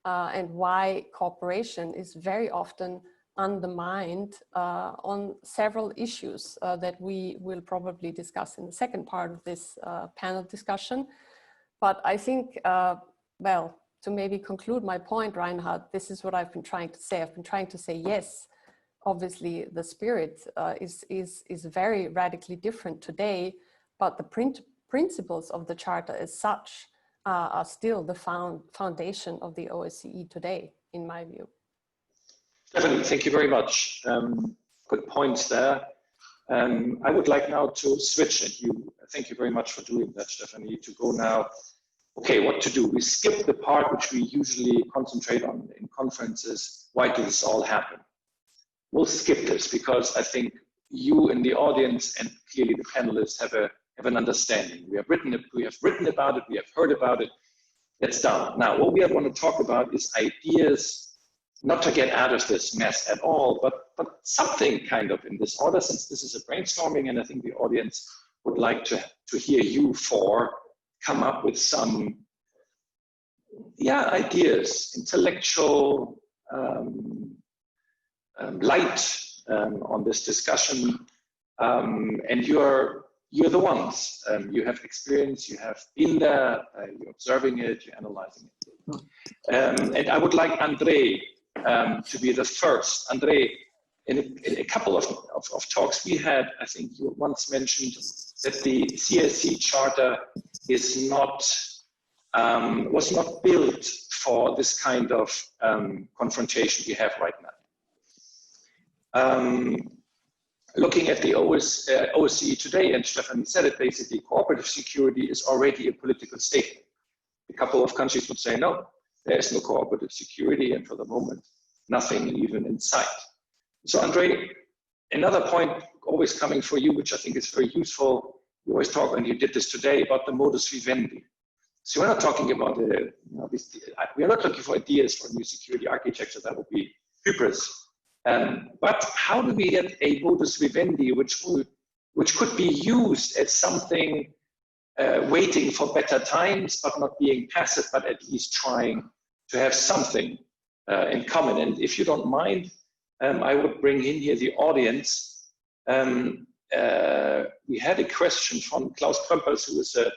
and why cooperation is very often undermined on several issues that we will probably discuss in the second part of this panel discussion. But I think, well, to maybe conclude my point, Reinhard, this is what I've been trying to say. I've been trying to say, yes, obviously the spirit is very radically different today, but the principles of the Charter as such are still the foundation of the OSCE today, in my view. Stephanie, thank you very much. Good points there. I would like now to switch, and thank you very much for doing that, Stephanie, to go now okay, what to do? We skip the part which we usually concentrate on in conferences. Why did this all happen? We'll skip this because I think you in the audience and clearly the panelists have an understanding. We have written about it, we have heard about it. That's done. Now, what we want to talk about is ideas, not to get out of this mess at all, but something kind of in this order, since this is a brainstorming, and I think the audience would like to hear you come up with some, ideas, intellectual light on this discussion, and you're the ones. You have experience, you have been there, you're observing it, you're analyzing it. And I would like Andre to be the first. Andre, in a couple of talks we had, I think you once mentioned that the CSC Charter is was not built for this kind of confrontation we have right now. Looking at the OSCE today, and Stefanie said it, basically cooperative security is already a political statement. A couple of countries would say, no, there is no cooperative security, and for the moment, nothing even in sight. So Andre, another point always coming for you, which I think is very useful, you always talk, and you did this today, about the modus vivendi. So we're not talking about, we are not looking for ideas for new security architecture, that would be hubris. But how do we get a modus vivendi which could be used as something waiting for better times, but not being passive, but at least trying to have something in common? And if you don't mind, I would bring in here the audience. We had a question from Klaus Krömpers, who is a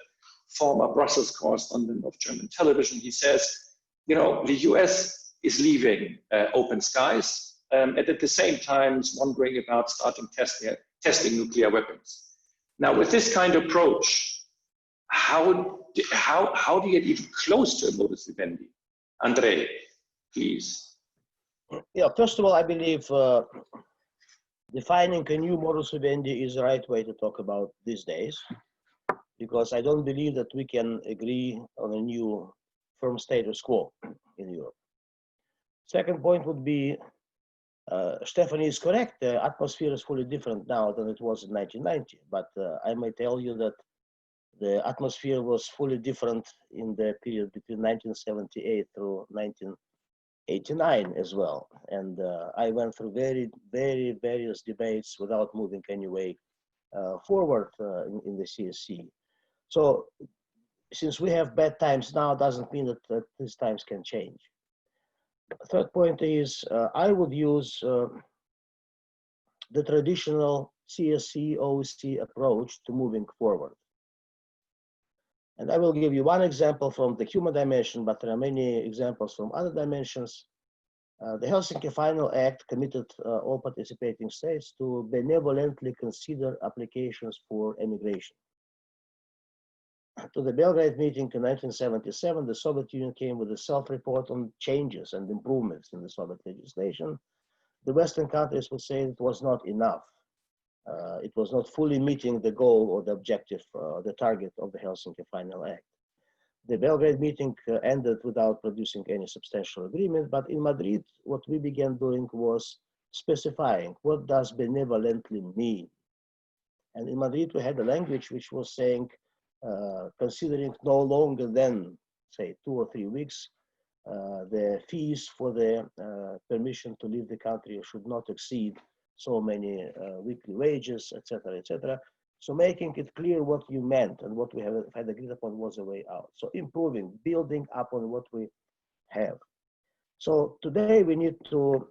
former Brussels correspondent of German television. He says, the US is leaving open skies, and at the same time is wondering about starting testing nuclear weapons. Now, with this kind of approach, how do you get even close to a modus vivendi? Andre, please. Yeah, first of all, I believe defining a new modus vivendi is the right way to talk about these days, because I don't believe that we can agree on a new firm status quo in Europe. Second point would be, Stephanie is correct, the atmosphere is fully different now than it was in 1990, but I may tell you that the atmosphere was fully different in the period between 1978 through 1989 as well. And I went through very, very various debates without moving any way forward in the CSC. So since we have bad times now, doesn't mean that these times can change. Third point is, I would use the traditional CSC OSCE approach to moving forward. And I will give you one example from the human dimension, but there are many examples from other dimensions. The Helsinki Final Act committed all participating states to benevolently consider applications for emigration. To the Belgrade meeting in 1977, the Soviet Union came with a self-report on changes and improvements in the Soviet legislation. The Western countries would say it was not enough. It was not fully meeting the goal or the objective, the target of the Helsinki Final Act. The Belgrade meeting ended without producing any substantial agreement, but in Madrid, what we began doing was specifying what does benevolently mean. And in Madrid, we had a language which was saying, considering no longer than, say, 2 or 3 weeks, the fees for the permission to leave the country should not exceed so many weekly wages, etc., etc. So making it clear what you meant and what we had agreed upon was a way out. So improving, building up on what we have. So today we need to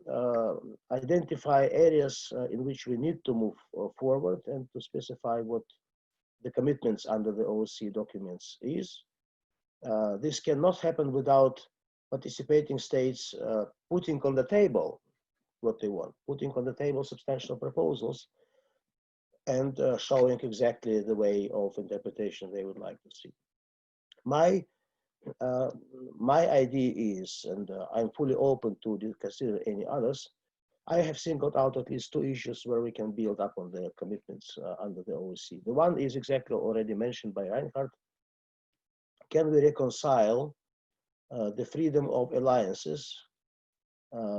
identify areas in which we need to move forward and to specify what the commitments under the OSCE documents is. This cannot happen without participating states putting on the table what they want, putting on the table substantial proposals and showing exactly the way of interpretation they would like to see. My idea is, and I'm fully open to consider any others, I have singled out at least 2 issues where we can build up on the commitments under the OSCE. The one is exactly already mentioned by Reinhard, can we reconcile the freedom of alliances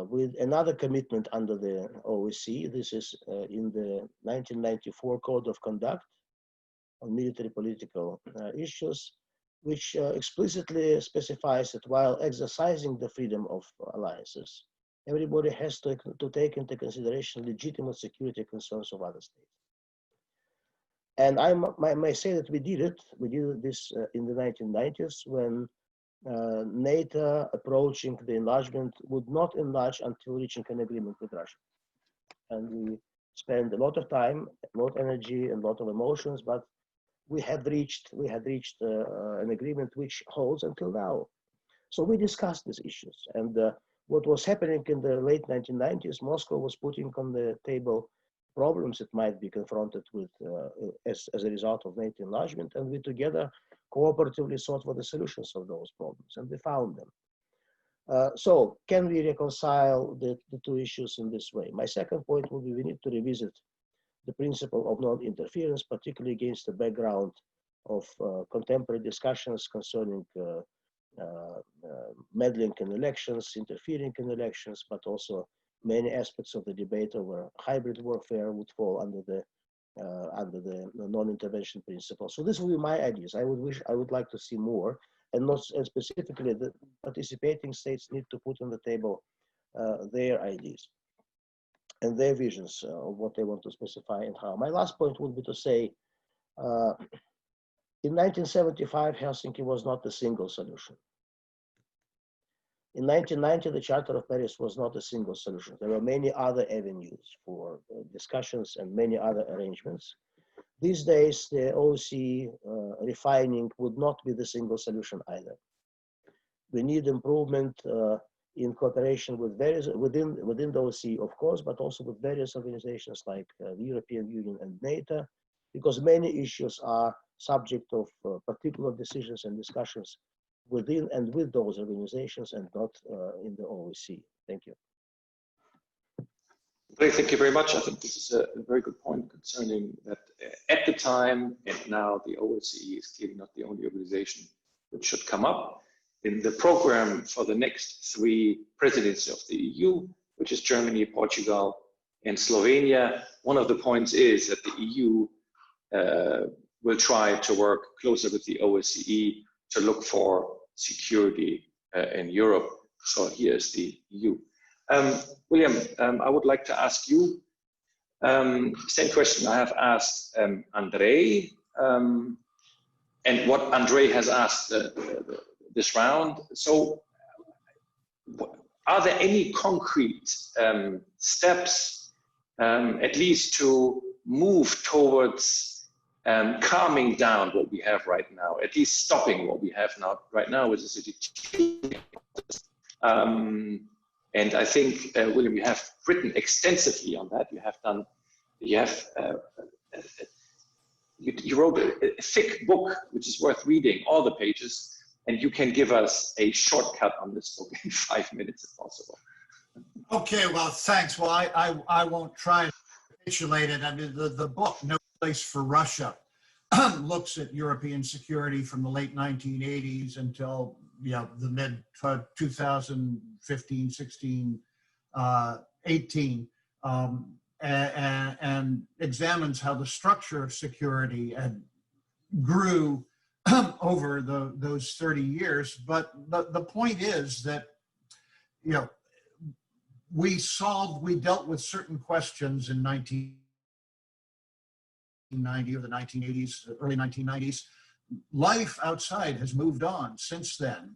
with another commitment under the OSCE? This is in the 1994 Code of Conduct on military political issues, which explicitly specifies that while exercising the freedom of alliances, everybody has to take into consideration legitimate security concerns of other states. And I may say that we did this in the 1990s when NATO approaching the enlargement would not enlarge until reaching an agreement with Russia. And we spent a lot of time, a lot of energy, and a lot of emotions, but we had reached an agreement which holds until now. So we discussed these issues. And what was happening in the late 1990s, Moscow was putting on the table problems that might be confronted with as a result of NATO enlargement, and we together cooperatively sought for the solutions of those problems, and we found them. So can we reconcile the two issues in this way? My second point will be we need to revisit the principle of non-interference, particularly against the background of contemporary discussions concerning meddling in elections, interfering in elections, but also many aspects of the debate over hybrid warfare would fall under the non-intervention principle. So this will be my ideas. I would like to see more, and not and specifically the participating states need to put on the table their ideas and their visions of what they want to specify and how. My last point would be to say, in 1975, Helsinki was not a single solution. In 1990, the Charter of Paris was not a single solution. There were many other avenues for discussions and many other arrangements. These days, the OSCE refining would not be the single solution either. We need improvement in cooperation with various, within the OSCE, of course, but also with various organizations like the European Union and NATO, because many issues are subject of particular decisions and discussions within and with those organizations and not in the OSCE. Thank you. Great, thank you very much. I think this is a very good point concerning that at the time and now the OSCE is clearly not the only organization which should come up. In the program for the next 3 presidencies of the EU, which is Germany, Portugal, and Slovenia, one of the points is that the EU will try to work closer with the OSCE to look for security in Europe. So here's the EU. William, I would like to ask you, same question I have asked Andrei, and what Andrei has asked this round. So are there any concrete steps, at least to move towards calming down what we have right now, at least stopping what we have now right now, which is a and I think, William, you have written extensively on that. You wrote a thick book, which is worth reading, all the pages, and you can give us a shortcut on this book in 5 minutes if possible. Okay, well, thanks. Well, I won't try to capitulate it. I mean, the book, No Place for Russia, looks at European security from the late 1980s until the mid 2015, 16, 18, and examines how the structure of security grew over those 30 years. But the point is that, we dealt with certain questions in 1990 or the 1980s, early 1990s. Life outside has moved on since then.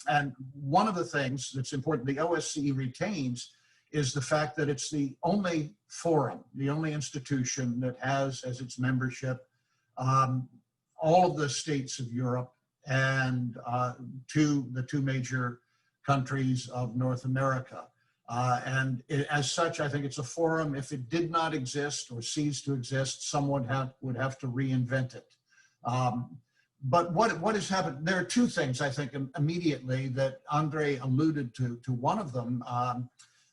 And one of the things that's important, the OSCE retains, is the fact that it's the only forum, the only institution that has as its membership all of the states of Europe and the two major countries of North America. As such, I think it's a forum. If it did not exist or cease to exist, someone would have to reinvent it. But what has happened, there are two things, I think, immediately that Andrei alluded to one of them,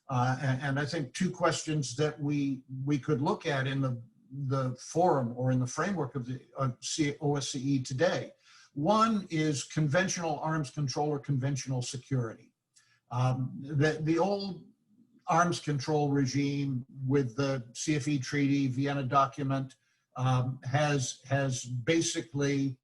and I think two questions that we could look at in the forum or in the framework of the OSCE today. One is conventional arms control or conventional security. The old arms control regime with the CFE Treaty, Vienna document, has basically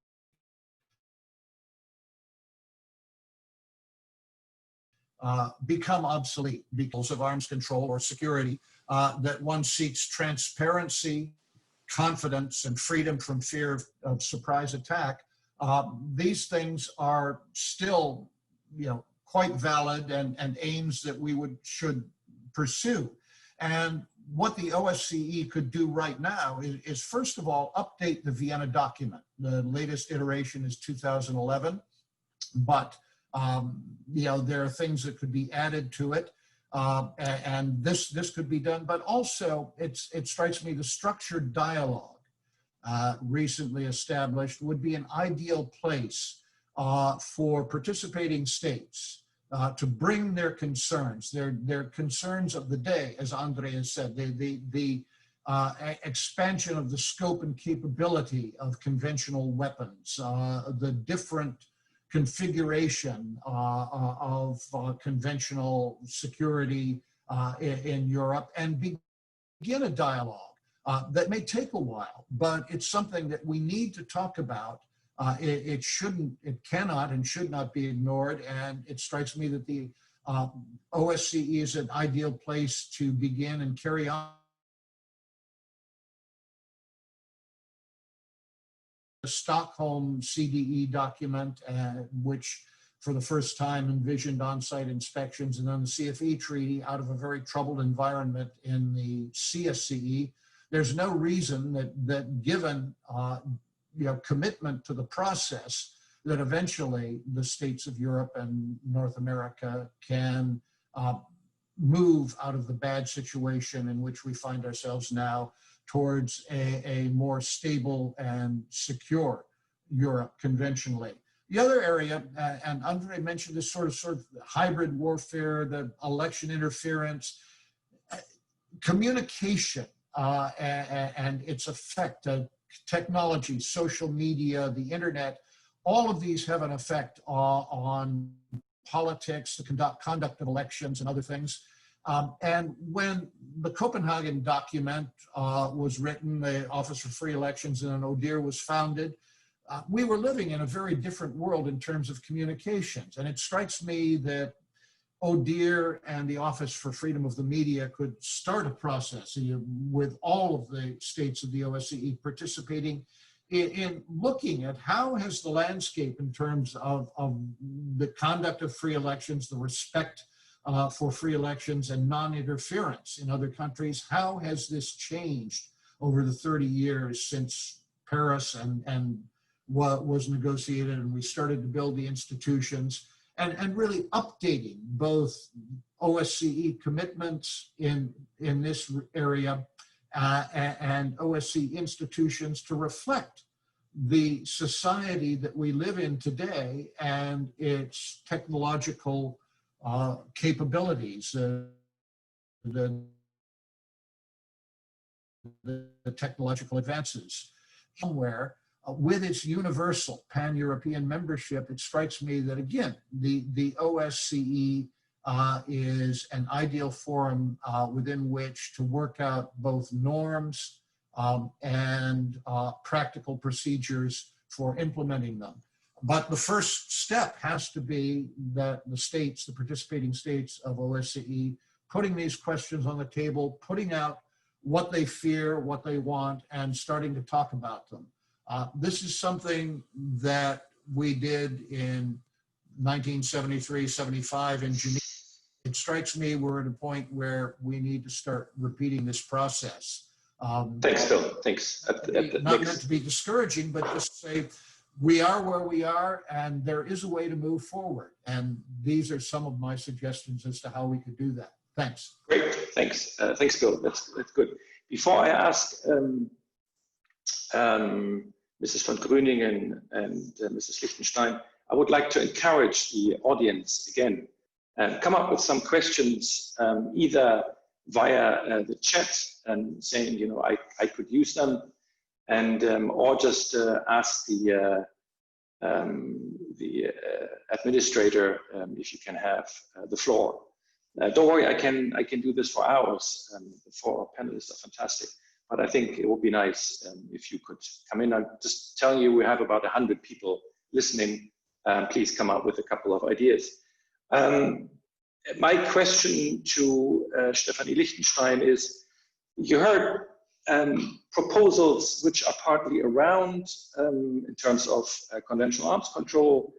become obsolete because of arms control or security, that one seeks transparency, confidence, and freedom from fear of surprise attack. These things are still, quite valid and aims that we should pursue. And what the OSCE could do right now is first of all, update the Vienna document. The latest iteration is 2011, but there are things that could be added to it, and this could be done. But also, it strikes me the structured dialogue recently established would be an ideal place for participating states to bring their concerns, their concerns of the day, as Andre has said, the expansion of the scope and capability of conventional weapons, the different configuration of conventional security in Europe, and begin a dialogue that may take a while, but it's something that we need to talk about. It cannot and should not be ignored, and it strikes me that the OSCE is an ideal place to begin and carry on the Stockholm CDE document, which for the first time envisioned on-site inspections, and then the CFE Treaty out of a very troubled environment in the CSCE. There's no reason that given commitment to the process, that eventually the states of Europe and North America can move out of the bad situation in which we find ourselves now towards a more stable and secure Europe conventionally. The other area, and Andre mentioned this sort of hybrid warfare, the election interference, communication and its effect, technology, social media, the internet, all of these have an effect on politics, the conduct of elections and other things. And when the Copenhagen document was written, the Office for Free Elections and ODIHR was founded, we were living in a very different world in terms of communications. And it strikes me that ODIHR and the Office for Freedom of the Media could start a process with all of the states of the OSCE participating in looking at how has the landscape in terms of the conduct of free elections, the respect for free elections and non-interference in other countries, how has this changed over the 30 years since Paris and what was negotiated and we started to build the institutions, and really updating both OSCE commitments in this area and OSCE institutions to reflect the society that we live in today and its technological capabilities, the technological advances. Somewhere with its universal pan-European membership, it strikes me that, again, the OSCE is an ideal forum within which to work out both norms and practical procedures for implementing them. But the first step has to be that the states, the participating states of OSCE, putting these questions on the table, putting out what they fear, what they want, and starting to talk about them. This is something that we did in 1973, 75 in Geneva. It strikes me we're at a point where we need to start repeating this process. Thanks, Phil. Thanks. Not meant to be discouraging, but just say, we are where we are, and there is a way to move forward. And these are some of my suggestions as to how we could do that. Thanks. Great, thanks. Thanks, Bill. That's good. Before I ask Mrs. von Grüningen and Mrs. Lichtenstein, I would like to encourage the audience again, come up with some questions, either via the chat and saying, I could use them, and or just ask the the administrator, if you can have the floor. Don't worry, I can do this for hours. The four panelists are fantastic, but I think it would be nice if you could come in. I'm just telling you, we have about 100 people listening. Please come up with a couple of ideas. My question to Stefanie Lichtenstein is, you heard proposals which are partly around in terms of conventional arms control.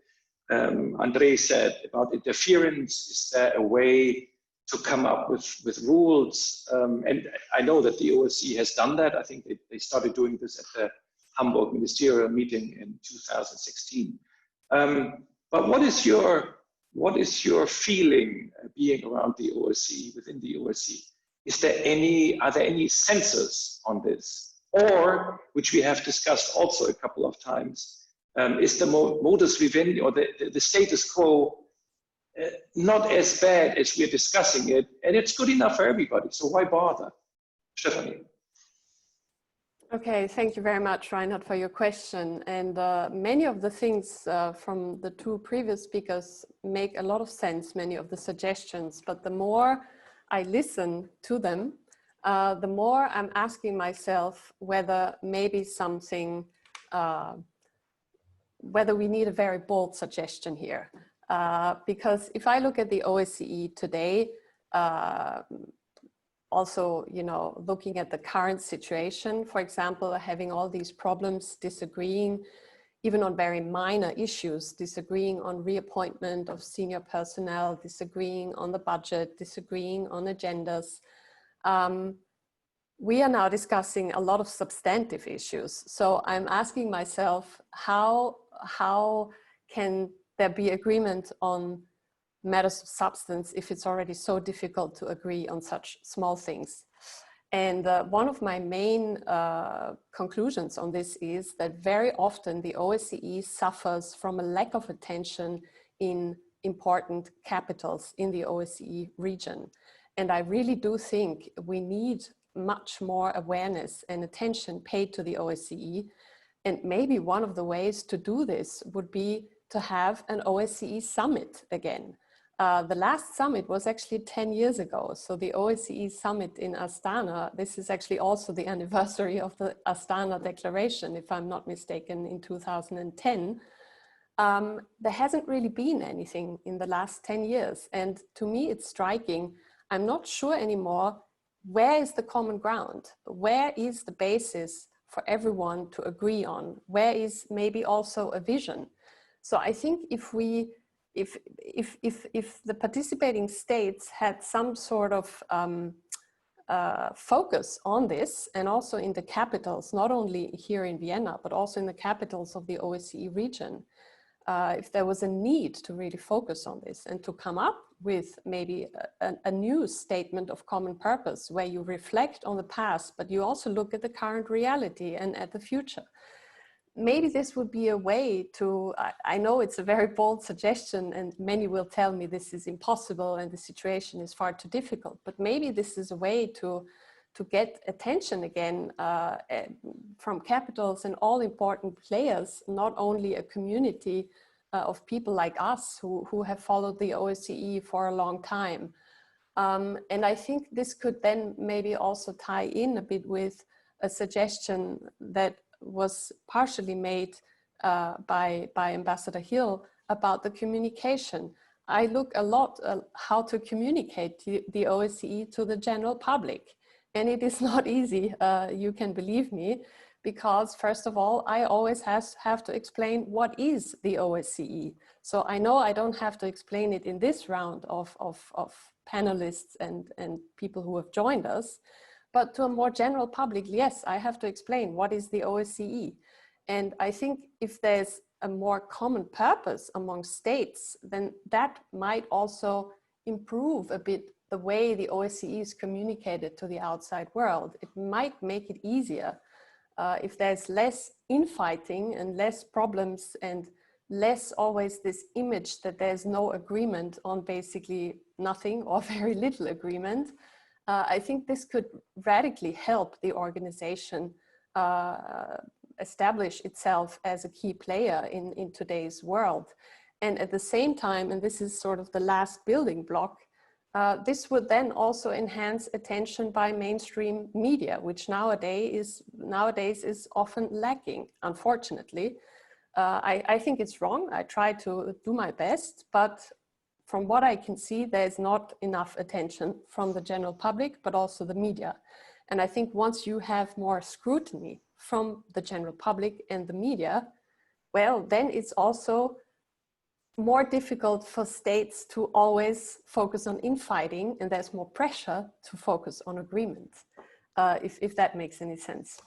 André said about interference. Is there a way to come up with rules? And I know that the OSCE has done that. I think they started doing this at the Hamburg ministerial meeting in 2016. But what is your feeling being around the OSCE, within the OSCE? Are there any sensors on this? Or, which we have discussed also a couple of times, is the modus vivendi or the status quo not as bad as we're discussing it, and it's good enough for everybody, so why bother? Stefanie. Okay, thank you very much, Reinhard, for your question. And many of the things from the two previous speakers make a lot of sense, many of the suggestions, but the more I listen to them, the more I'm asking myself whether maybe something, whether we need a very bold suggestion here. Because if I look at the OSCE today, also, you know, looking at the current situation, for example, having all these problems, disagreeing, even on very minor issues, disagreeing on reappointment of senior personnel, disagreeing on the budget, disagreeing on agendas. We are now discussing a lot of substantive issues. So I'm asking myself, how can there be agreement on matters of substance if it's already so difficult to agree on such small things? And one of my main conclusions on this is that very often the OSCE suffers from a lack of attention in important capitals in the OSCE region. And I really do think we need much more awareness and attention paid to the OSCE. And maybe one of the ways to do this would be to have an OSCE summit again. The last summit was actually 10 years ago. So the OSCE summit in Astana, this is actually also the anniversary of the Astana Declaration, if I'm not mistaken, in 2010. There hasn't really been anything in the last 10 years. And to me, it's striking. I'm not sure anymore, where is the common ground? Where is the basis for everyone to agree on? Where is maybe also a vision? So I think if the participating states had some sort of focus on this, and also in the capitals, not only here in Vienna, but also in the capitals of the OSCE region, if there was a need to really focus on this and to come up with maybe a new statement of common purpose where you reflect on the past, but you also look at the current reality and at the future. Maybe this would be a way to, I know it's a very bold suggestion and many will tell me this is impossible and the situation is far too difficult, but maybe this is a way to get attention again from capitals and all important players, not only a community of people like us who have followed the OSCE for a long time. And I think this could then maybe also tie in a bit with a suggestion that was partially made by Ambassador Hill about the communication. I look a lot at how to communicate the OSCE to the general public. And it is not easy, you can believe me, because first of all, I always have to explain what is the OSCE. So I know I don't have to explain it in this round of panelists and people who have joined us, but to a more general public, yes, I have to explain what is the OSCE. And I think if there's a more common purpose among states, then that might also improve a bit the way the OSCE is communicated to the outside world. It might make it easier if there's less infighting and less problems and less always this image that there's no agreement on basically nothing or very little agreement. I think this could radically help the organization establish itself as a key player in today's world. And at the same time, and this is sort of the last building block, this would then also enhance attention by mainstream media, which nowadays is often lacking, unfortunately. I think it's wrong. I try to do my best, but from what I can see, there's not enough attention from the general public, but also the media. And I think once you have more scrutiny from the general public and the media, well, then it's also more difficult for states to always focus on infighting, and there's more pressure to focus on agreement, if that makes any sense.